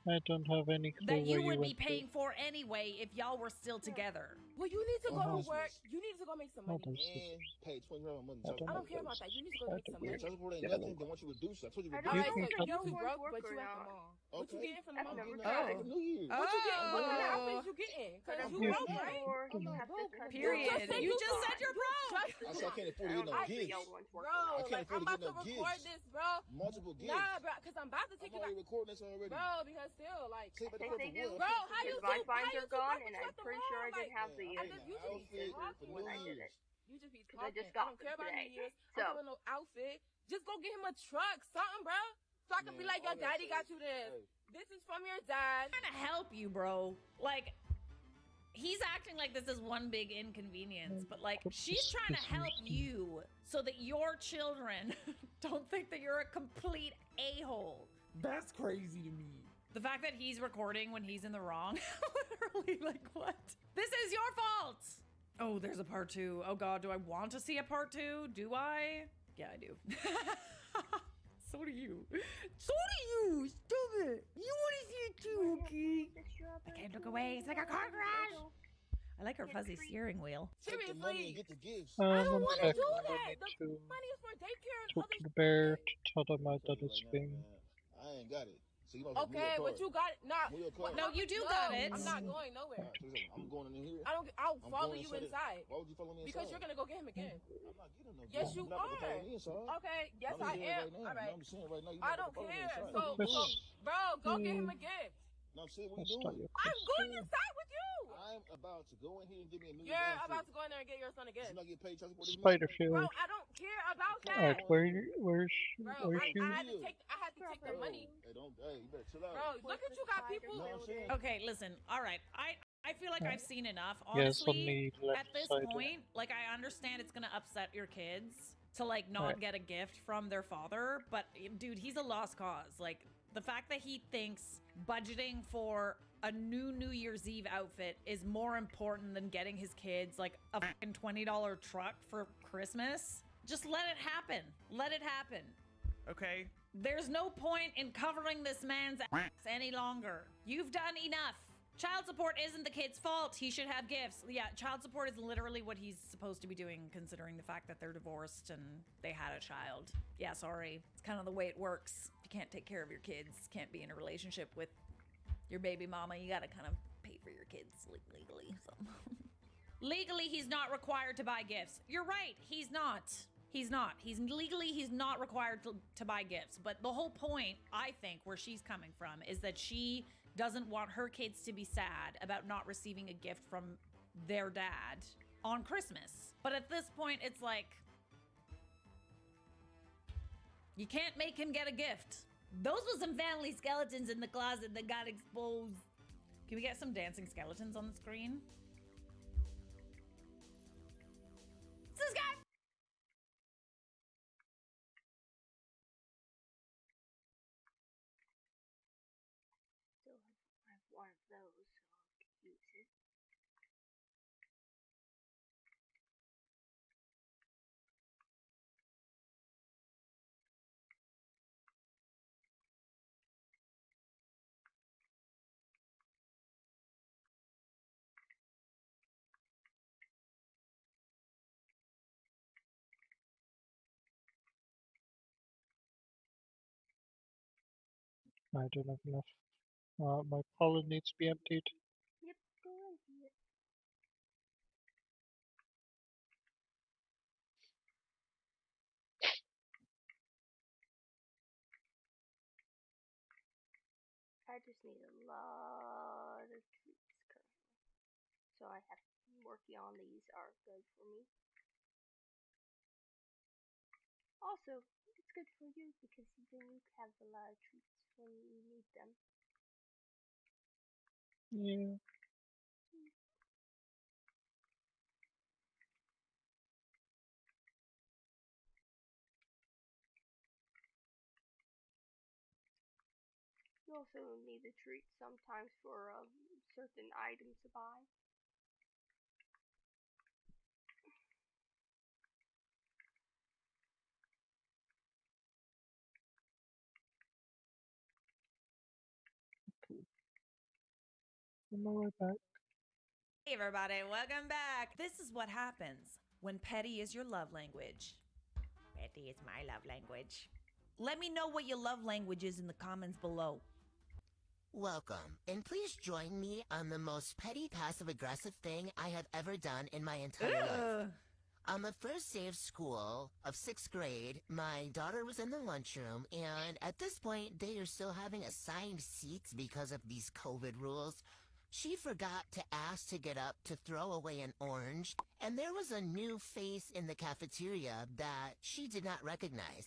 I don't have any clue
that
where
you would be
went to.
paying for anyway if y'all were still together.
Well, you need to go to
Uh-huh.
work. You need to go make some
Hold
money.
on,
Man, pay $20 a month.
I don't
I
know
don't care about
those.
that. You need to go
I
make
don't
some
know.
money.
Child support ain't
Yeah,
nothing. Then once you reduce it, I told you
I
reduce
don't
You
it.
know
think
if
that-
You
no one's
broke, but
worker
you at the
now.
mall. What you
Okay.
getting from the
I've
mall?
never
I'm
tried.
not for New Year's.
What you getting? What kind of
Oh.
outfits you getting? Cause
I'm
you
here.
broke, right?
You have to
Period.
said
You
you
just said you're broke.
I said I can't afford to get no
I think
gifts.
y'all ones work.
Bro,
I can't
like
afford
I'm
to
about
get
to
no
record
gifts.
this, bro.
Multiple gifts.
Nah, bro, cause I'm about to take
I'm
you
already
back.
recording this already.
Bro, because still, like,
Clip it
They
up
say
for
do.
what?
bro, how you
Because my
two?
fines
How you
are
two
gone,
broke
and
at
I'm
the
pretty
mall?
sure I did
Like,
have the
Man,
I
I
just
got
you
an
just be
outfit
talking
for
when I
New
did
Year's.
it.
You just be
'Cause I
talking.
just
I
got
don't care
them
about New
today.
Year's.
So-
I'm talking no outfit. Just go get him a truck, something, bro. So I can be
Man,
like, your
all that
daddy got
shit-
you this.
Hey.
This is from your dad.
Trying to help you, bro. Like, he's acting like this is one big inconvenience, but like, she's trying to help you so that your children don't think that you're a complete a-hole.
That's crazy to me.
The fact that he's recording when he's in the wrong. Literally, like, what? This is your fault! Oh, there's a part 2. Oh god, do I want to see a part 2? Do I? Yeah, I do. So do you. So do you! Stop it! You want to see it too, okay? I can't look away. It's like a car crash! I like her fuzzy steering wheel.
Seriously, get the gifts.
I
don't
want
wanna
to
do that.
to
Money is for daycare and
talk to the bear to tell them my dad is being.
I ain't got it. So you might
Okay, but you got it. Nah.
No, you do got it.
I'm not going nowhere.
I'm going in here.
I'll follow you inside.
Why would you follow me inside?
Because you're gonna go get him again.
I'm not getting no.
Yes, you
You're not gonna
are.
follow me inside.
Okay, yes,
I'm
I
here
am.
right now.
All right.
I'm saying right now.
I don't care. So, bro, go get him again.
No, I'm saying what you doing.
I'm going inside with you.
I'm about to go in here and give me a new.
You're about to go in there and get your son again.
You not get paid child support.
Spiderfield.
Bro, I don't care about that.
Alright, where's
Bro,
she?
I had to take the money.
Hey, you better chill out.
Bro, look at you got people.
Okay, listen. All right. I feel like I've seen enough.
Yes, on
Honestly,
the left
at this
side.
point, like, I understand it's gonna upset your kids to, like, not
Right.
get a gift from their father, but dude, he's a lost cause. Like, the fact that he thinks budgeting for a New Year's Eve outfit is more important than getting his kids like a fucking $20 truck for Christmas. Just let it happen. Let it happen.
Okay.
There's no point in covering this man's ass any longer. You've done enough. Child support isn't the kid's fault. He should have gifts. Yeah, child support is literally what he's supposed to be doing, considering the fact that they're divorced and they had a child. Yeah, sorry. It's kind of the way it works. If you can't take care of your kids, can't be in a relationship with your baby mama, you gotta kind of pay for your kids legally. So. Legally, he's not required to buy gifts. You're right. He's not. He's not. He's not required to buy gifts. But the whole point, I think, where she's coming from is that she doesn't want her kids to be sad about not receiving a gift from their dad on Christmas. But at this point, it's like, you can't make him get a gift. Those were some family skeletons in the closet that got exposed. Can we get some dancing skeletons on the screen? This guy.
Still have one of those, so I could use it.
I don't have enough. My pollen needs to be emptied.
Yep, go empty it. I just need a lot of treats currently. So I have working on these are good for me. Also, it's good for you because then you have a lot of treats when you need them.
Yeah.
You also need a treat sometimes for certain items to buy.
On my way back.
Hey everybody, welcome back. This is what happens when petty is your love language. Petty is my love language. Let me know what your love language is in the comments below.
Welcome, and please join me on the most petty passive-aggressive thing I have ever done in my entire life. On the first day of school, of 6th grade, my daughter was in the lunchroom, and at this point, they are still having assigned seats because of these COVID rules. She forgot to ask to get up to throw away an orange, and there was a new face in the cafeteria that she did not recognize.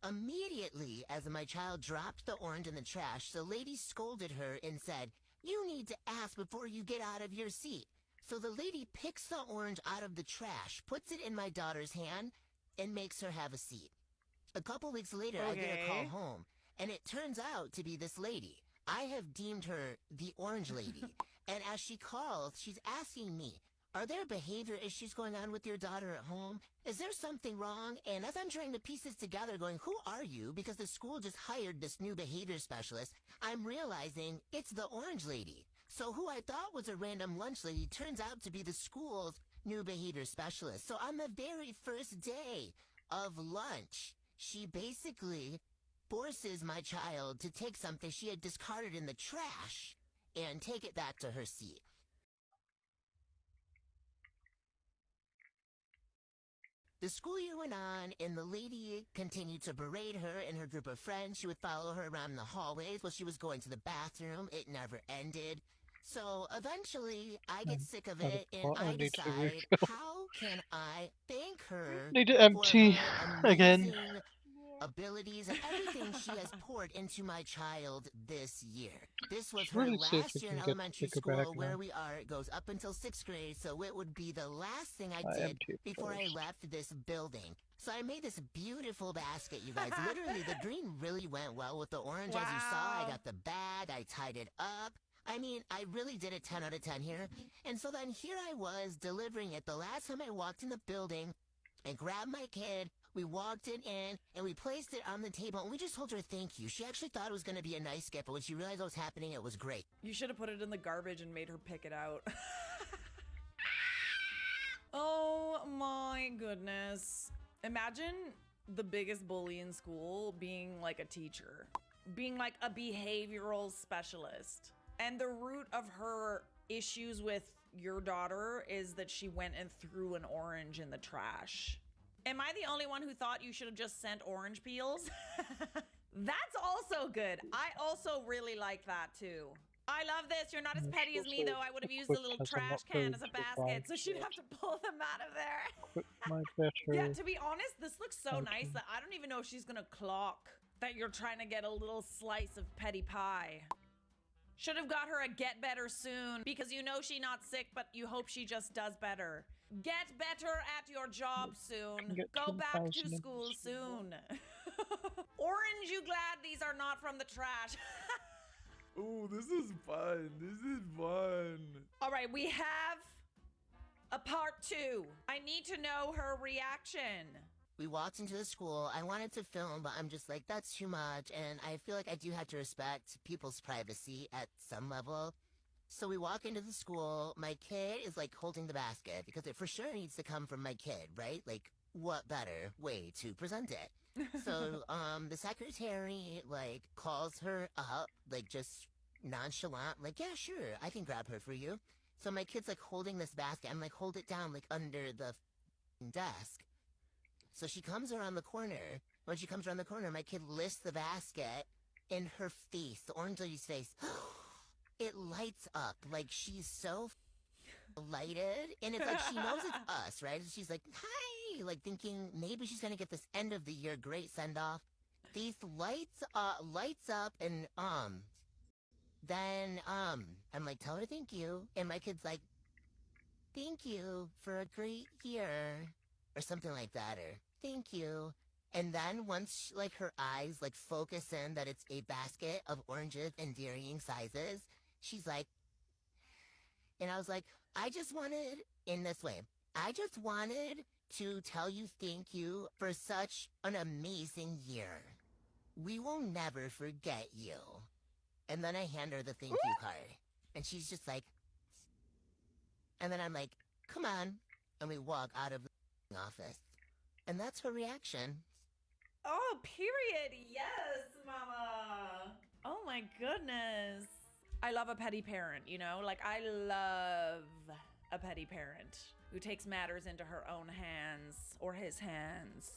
Immediately, as my child dropped the orange in the trash, the lady scolded her and said, "You need to ask before you get out of your seat." So the lady picks the orange out of the trash, puts it in my daughter's hand, and makes her have a seat. A couple weeks later, I get a call home, and it turns out to be this lady. I have deemed her the Orange Lady. And as she calls, she's asking me, are there behavior issues going on with your daughter at home? Is there something wrong? And as I'm trying to piece this together going, who are you? Because the school just hired this new behavior specialist, I'm realizing it's the Orange Lady. So who I thought was a random lunch lady turns out to be the school's new behavior specialist. So on the very first day of lunch, she basically forces my child to take something she had discarded in the trash and take it back to her seat. The school year went on, and the lady continued to berate her and her group of friends. She would follow her around the hallways while she was going to the bathroom. It never ended. So eventually, I get sick of it, and I decide, how can I thank her
Need to empty
for her
again.
amazing abilities and everything she has poured into my child this year. This was her
Really see if
last
we
year
can
in
get
elementary
Sticker back
school.
now.
Where we are, it goes up until 6th grade, so it would be the last thing I
I
did
empty it
before I
first.
left this building. So I made this beautiful basket, you guys. Literally, the green really went well with the orange. As you saw, I got the bag, I tied it up. I mean, I really did a 10 out of 10 here. And so then here I was delivering it. The last time I walked in the building, I grabbed my kid, we walked it in, and we placed it on the table, and we just told her thank you. She actually thought it was going to be a nice gift, but when she realized what was happening, it was great.
You should have put it in the garbage and made her pick it out. Oh my goodness. Imagine the biggest bully in school being like a teacher, being like a behavioral specialist. And the root of her issues with your daughter is that she went and threw an orange in the trash. Am I the only one who thought you should have just sent orange peels? That's also good. I also really like that too. I love this. You're not as petty as me though. I would have used the little trash can as a basket, so she'd have to pull them out of there.
My better.
Yeah, to be honest, this looks so nice that I don't even know if she's gonna clock that you're trying to get a little slice of petty pie. Should have got her a get better soon, because you know she's not sick, but you hope she just does better. Get better at your job soon. Go back to school soon. Orange, you glad these are not from the trash?
Ooh, this is fun. This is fun.
All right, we have a part 2. I need to know her reaction.
We walked into the school. I wanted to film, but I'm just like, that's too much. And I feel like I do have to respect people's privacy at some level. So we walk into the school. My kid is like holding the basket because it for sure needs to come from my kid, right? Like, what better way to present it? So, the secretary, like, calls her up, like, just nonchalant, like, yeah, sure, I can grab her for you. So my kid's, like, holding this basket. I'm like, hold it down, like, under the desk. So she comes around the corner. When she comes around the corner, my kid lifts the basket, and her face, the orange lady's face, it lights up. Like, she's so lighted, and it's like she knows it's us, right? And she's like, hi, like thinking maybe she's gonna get this end of the year great send-off. These lights up, and then I'm like, tell her thank you, and my kid's like, thank you for a great year, or something like that, or thank you. And then once like her eyes like focus in that it's a basket of oranges in varying sizes, she's like, and I was like, I just wanted to tell you thank you for such an amazing year. We will never forget you. And then I hand her the thank you card. And she's just like, and then I'm like, come on. And we walk out of the office. And that's her reaction.
Oh, period. Yes, mama. Oh my goodness. I love a petty parent, you know? Like, I love a petty parent who takes matters into her own hands, or his hands.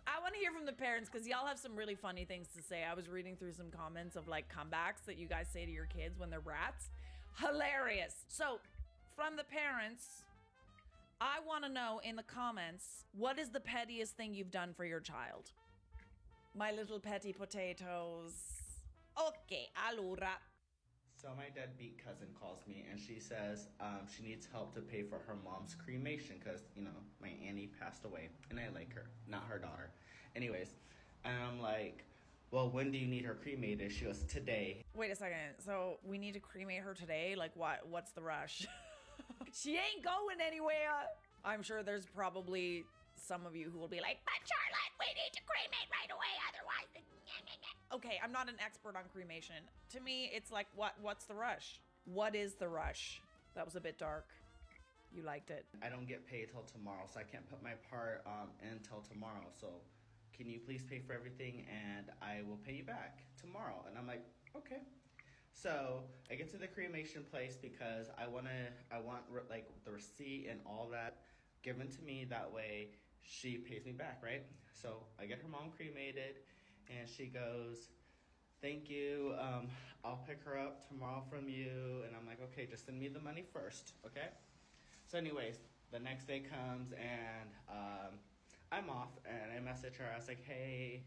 I want to hear from the parents, because y'all have some really funny things to say. I was reading through some comments of like comebacks that you guys say to your kids when they're brats. Hilarious. So, from the parents, I want to know in the comments, what is the pettiest thing you've done for your child? My little petty potatoes. Okay, allora.
So my deadbeat cousin calls me and she says she needs help to pay for her mom's cremation because, you know, my auntie passed away and I like her, not her daughter. Anyways, and I'm like, well, when do you need her cremated? She goes, today.
Wait a second. So we need to cremate her today? Like what? What's the rush? She ain't going anywhere. I'm sure there's probably some of you who will be like, but Charlotte, we need to cremate right away, otherwise. Okay, I'm not an expert on cremation. To me, it's like, what's the rush? What is the rush? That was a bit dark. You liked it.
I don't get paid till tomorrow, so I can't put my part in till tomorrow. So can you please pay for everything and I will pay you back tomorrow? And I'm like, okay. So I get to the cremation place because I want like the receipt and all that given to me. That way she pays me back, right? So I get her mom cremated and she goes, thank you. I'll pick her up tomorrow from you. And I'm like, okay, just send me the money first, okay? So anyways, the next day comes and I'm off and I message her. I was like, hey,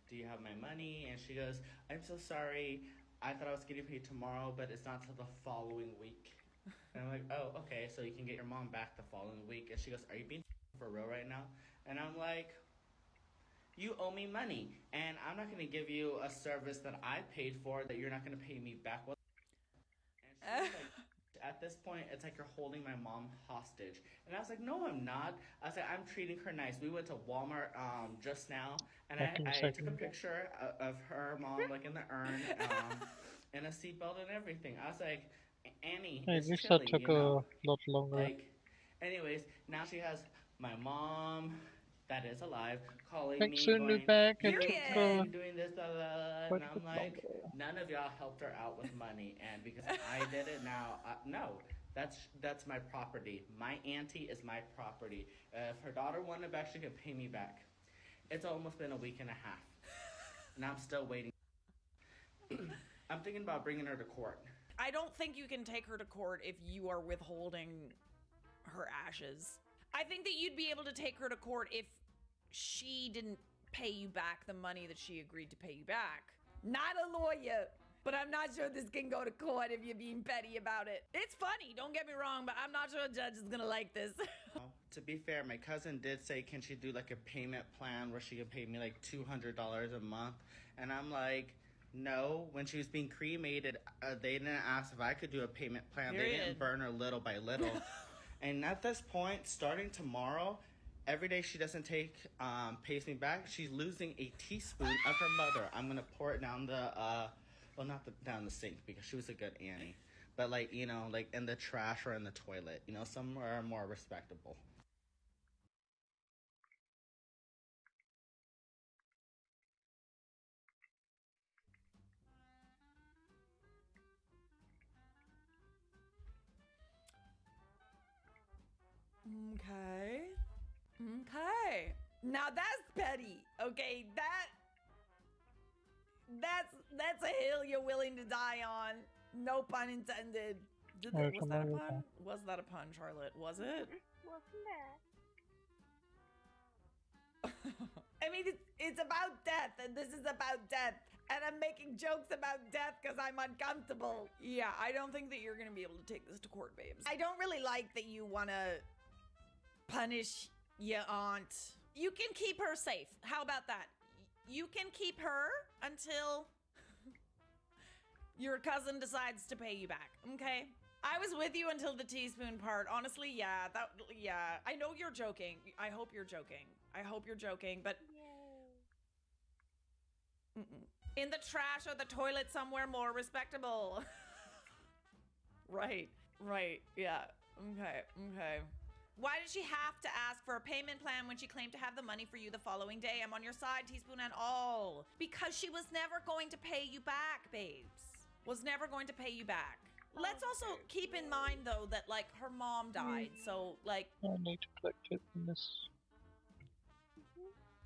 do you have my money? And she goes, I'm so sorry. I thought I was getting paid tomorrow, but it's not till the following week. And I'm like, oh, okay, so you can get your mom back the following week. And she goes, are you being for real right now? And I'm like, you owe me money, and I'm not going to give you a service that I paid for that you're not going to pay me back. And she's like, at this point, it's like you're holding my mom hostage. And I was like, no, I'm not. I was like, I'm treating her nice. We went to Walmart just now, and I took a picture of her mom, like, in the urn, and a seatbelt and everything. I was like, Annie,
Hey,
it's
this
chilling,
took
you know?
a lot longer.
Like, anyways, now she has my mom that is alive calling
Thanks,
me,
soon be
going,
back.
you're
It
doing this, blah, blah, blah.
quite
And
a
I'm
bit
like,
longer.
none of y'all helped her out with money, and because I did it now, no, that's my property. My auntie is my property. If her daughter wanted it back, she could pay me back. It's almost been a week and a half, and I'm still waiting. I'm thinking about bringing her to court.
I don't think you can take her to court if you are withholding her ashes. I think that you'd be able to take her to court if she didn't pay you back the money that she agreed to pay you back. Not a lawyer, but I'm not sure this can go to court if you're being petty about it. It's funny, don't get me wrong, but I'm not sure a judge is gonna like this.
To be fair, my cousin did say, can she do like a payment plan where she could pay me like $200 a month? And I'm like, no. When she was being cremated, they didn't ask if I could do a payment plan. They didn't burn her little by little. And at this point, starting tomorrow, every day she doesn't pays me back, she's losing a teaspoon of her mother. I'm gonna pour it down the, well, not down the sink because she was a good Annie, but like, you know, like in the trash or in the toilet, you know, somewhere more respectable.
Okay. Now that's petty. Okay, that's a hill you're willing to die on. No pun intended. Was that a pun? Was that a pun, Charlotte? Was it?
Wasn't that?
I mean, it's about death, and this is about death. And I'm making jokes about death because I'm uncomfortable. Yeah, I don't think that you're going to be able to take this to court, babes. I don't really like that you want to punish your aunt. You can keep her safe. How about that? You can keep her until your cousin decides to pay you back, okay? I was with you until the teaspoon part. Honestly, yeah, I know you're joking. I hope you're joking. But in the trash or the toilet somewhere more respectable. Right, yeah. Okay. Why did she have to ask for a payment plan when she claimed to have the money for you the following day? I'm on your side, teaspoon and all. Because she was never going to pay you back, babes. Was never going to pay you back. Let's also keep in mind, though, that, like, her mom died, so, like...
I need to collect it in this.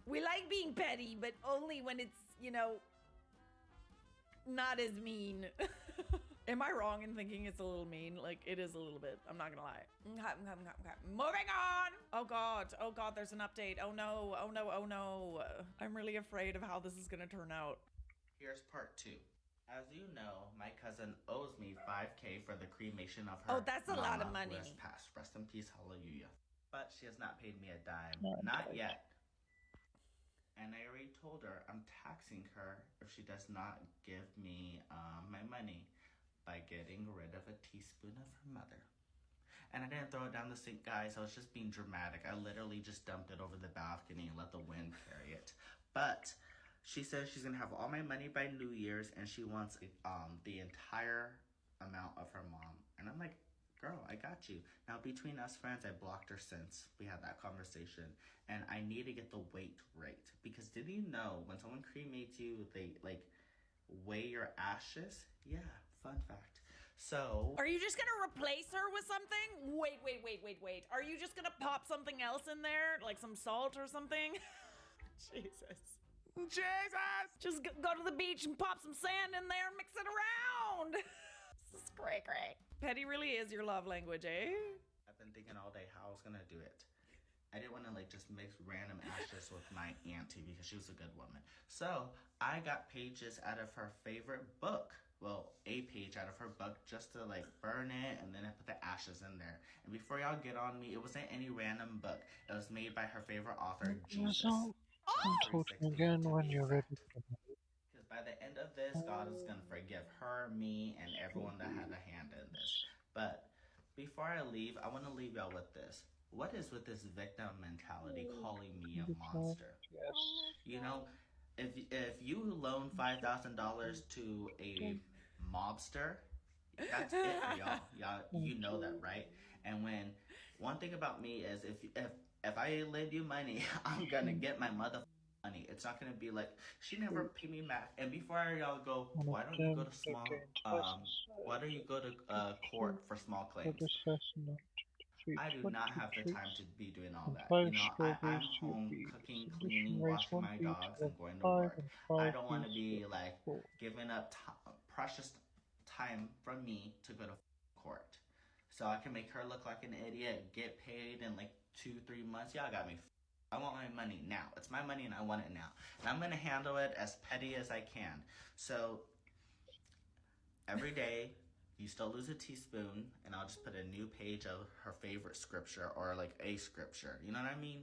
We like being petty, but only when it's, you know, not as mean. Am I wrong in thinking it's a little mean? Like, it is a little bit. I'm not gonna lie. Okay. Moving on! Oh god, there's an update. Oh no. I'm really afraid of how this is gonna turn out.
Here's part 2. As you know, my cousin owes me $5,000 for the cremation of her.
Oh, that's a lot of money.
Who has passed. Rest in peace, hallelujah. But she has not paid me a dime.
Oh,
not yet. And I already told her I'm taxing her if she does not give me my money by getting rid of a teaspoon of her mother. And I didn't throw it down the sink, guys. I was just being dramatic. I literally just dumped it over the balcony and let the wind carry it. But she says she's gonna have all my money by New Year's, and she wants the entire amount of her mom. And I'm like, girl, I got you. Now, between us friends, I blocked her since we had that conversation. And I need to get the weight right. Because did you know when someone cremates you, they, like, weigh your ashes? Yeah, fun fact. So...
Are you just gonna replace her with something? Wait. Are you just gonna pop something else in there? Like some salt or something? Jesus. Just go to the beach and pop some sand in there and mix it around. This is great. Petty really is your love language, eh?
I've been thinking all day how I was gonna do it. I didn't want to like just mix random ashes with my auntie because she was a good woman. So I got pages out of her favorite book. Well, a page out of her book just to like burn it, and then I put the ashes in there. And before y'all get on me, it wasn't any random book. It was made by her favorite author, Jesus.
Come talk to me again when you're ready for that.
Because by the end of this, God is going to forgive her, me, and everyone that had a hand in this. But before I leave, I want to leave y'all with this. What is with this victim mentality calling me a monster?
Yes.
You know, if you loan $5,000 to a mobster, that's it for y'all. You know that, right? And when one thing about me is if I lend you money, I'm gonna get my mother money. It's not gonna be like she never paid me back. And before y'all go, why don't you go to court for small claims? I do not have the time to be doing all that. You know, I'm home cooking, cleaning, washing my dogs, and going to work. I don't want to be like giving up precious time from me to go to court. So I can make her look like an idiot, get paid in like 2-3 months. Y'all got me. I want my money now. It's my money and I want it now. And I'm going to handle it as petty as I can. So every day, you still lose a teaspoon, and I'll just put a new page of her favorite scripture or like a scripture. You know what I mean?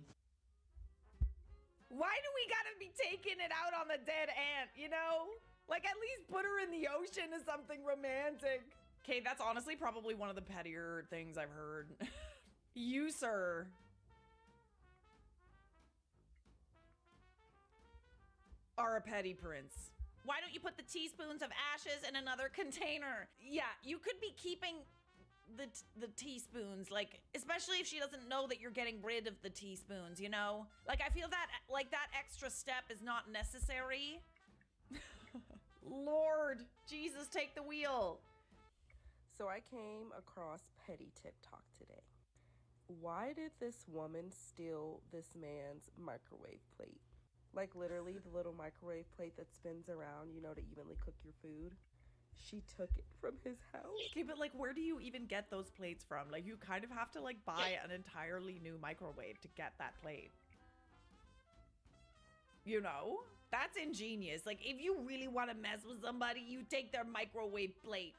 Why do we gotta be taking it out on the dead ant, you know? Like, at least put her in the ocean as something romantic. Okay, that's honestly probably one of the pettier things I've heard. You, sir. Are a petty prince. Why don't you put the teaspoons of ashes in another container? Yeah, you could be keeping the teaspoons, like, especially if she doesn't know that you're getting rid of the teaspoons, you know? Like, I feel that, like, that extra step is not necessary. Lord, Jesus, take the wheel.
So I came across Petty TikTok today. Why did this woman steal this man's microwave plate? Like literally the little microwave plate that spins around, you know, to evenly cook your food. She took it from his house.
Okay, but like, where do you even get those plates from? Like, you kind of have to like buy an entirely new microwave to get that plate. You know? That's ingenious. Like, if you really want to mess with somebody, you take their microwave plate.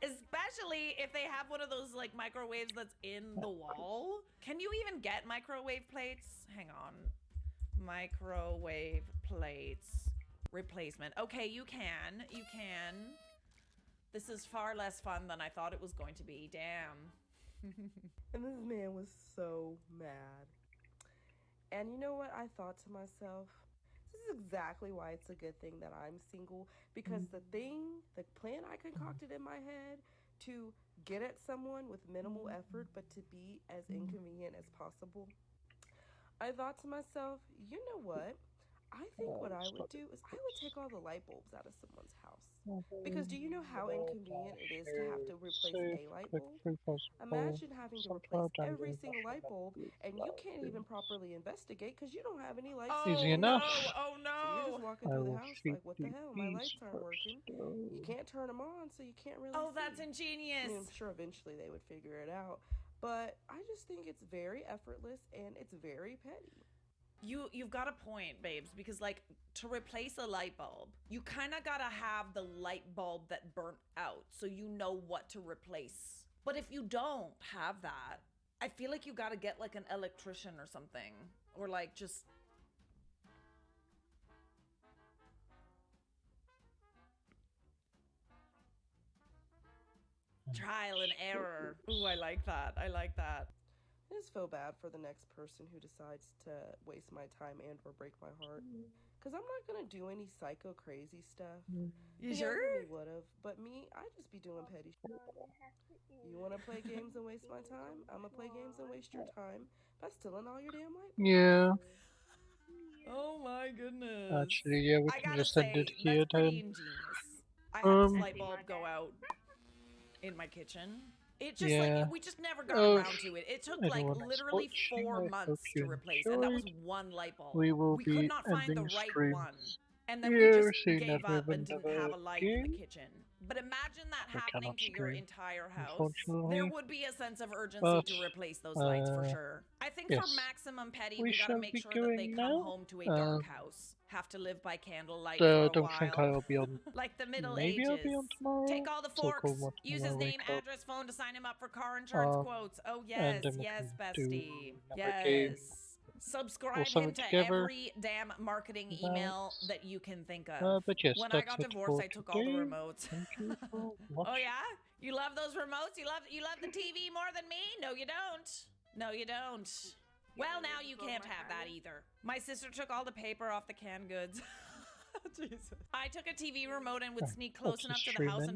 Especially if they have one of those like microwaves that's in the wall. Can you even get microwave plates? Hang on. Microwave plates replacement. Okay, you can. This is far less fun than I thought it was going to be. Damn.
And this man was so mad. And you know what I thought to myself? This is exactly why it's a good thing that I'm single, because the plan I concocted in my head to get at someone with minimal effort but to be as inconvenient as possible, I thought to myself, you know what? I think what I would do is I would take all the light bulbs out of someone's house. Because do you know how inconvenient it is to have to replace a light bulb? Imagine having to replace every single light bulb and you can't even properly investigate because you don't have any lights.
Easy enough.
Oh no!
So you're just walking through the house like, what the hell? My lights aren't working. You can't turn them on, so you can't really see.
That's ingenious.
I mean, I'm sure eventually they would figure it out. But I just think it's very effortless and it's very petty.
You've got a point, babes, because like to replace a light bulb, you kind of gotta have the light bulb that burnt out so you know what to replace. But if you don't have that, I feel like you gotta get like an electrician or something, or like just Trial and error. Ooh, I like that. I like that.
I just feel bad for the next person who decides to waste my time and or break my heart. Because I'm not going to do any psycho crazy stuff.
You sure?
Would have, but me, I just be doing petty shit. You want to play games and waste my time? I'm going to play games and waste your time by stealing all your damn light bulbs.
Yeah.
Oh my goodness.
Actually, yeah, we
I
can
gotta
just end
say,
it here
that's pretty
then.
ingenious. I had this light bulb go out in my kitchen. It just like we just never got around to it. It took like literally 4 months to replace, and that was one light bulb.
We will
We
be
could not find the
ending
right one,
streams
and then we
here,
just
seeing
gave
that we
up and
haven't
didn't have a light in the
again.
kitchen. But imagine that
We
happening
cannot
to your
stream,
entire house.
unfortunately.
There would be a sense of urgency
But,
to replace those lights for sure. I think for
yes.
maximum petty,
We
we gotta
shall
make
be
sure that they
going
come
now.
home to a dark house. Have to live by candlelight
I
for a
don't think
while.
I'll be on.
Like the Middle
Maybe
Ages.
I'll be on tomorrow.
Take all the
So
forks.
cool, what
Use
when
his
I
name,
wake up.
address, phone to sign him up for car insurance quotes. Oh yes,
then we
yes,
can do
bestie.
another game.
Yes. Subscribe
Or
him
something
to
together.
every damn marketing email that you can think of.
But yes,
when I
that's
got
it
divorced,
for
I took all the
today.
remotes.
Thank you for
Oh
watching.
yeah? You love those remotes? You love the TV more than me? No, you don't. No, you don't. Well, now you can't have that either. My sister took all the paper off the canned goods. Jesus. I took a TV remote and would sneak close
That's the
enough to the
stream
house and
end.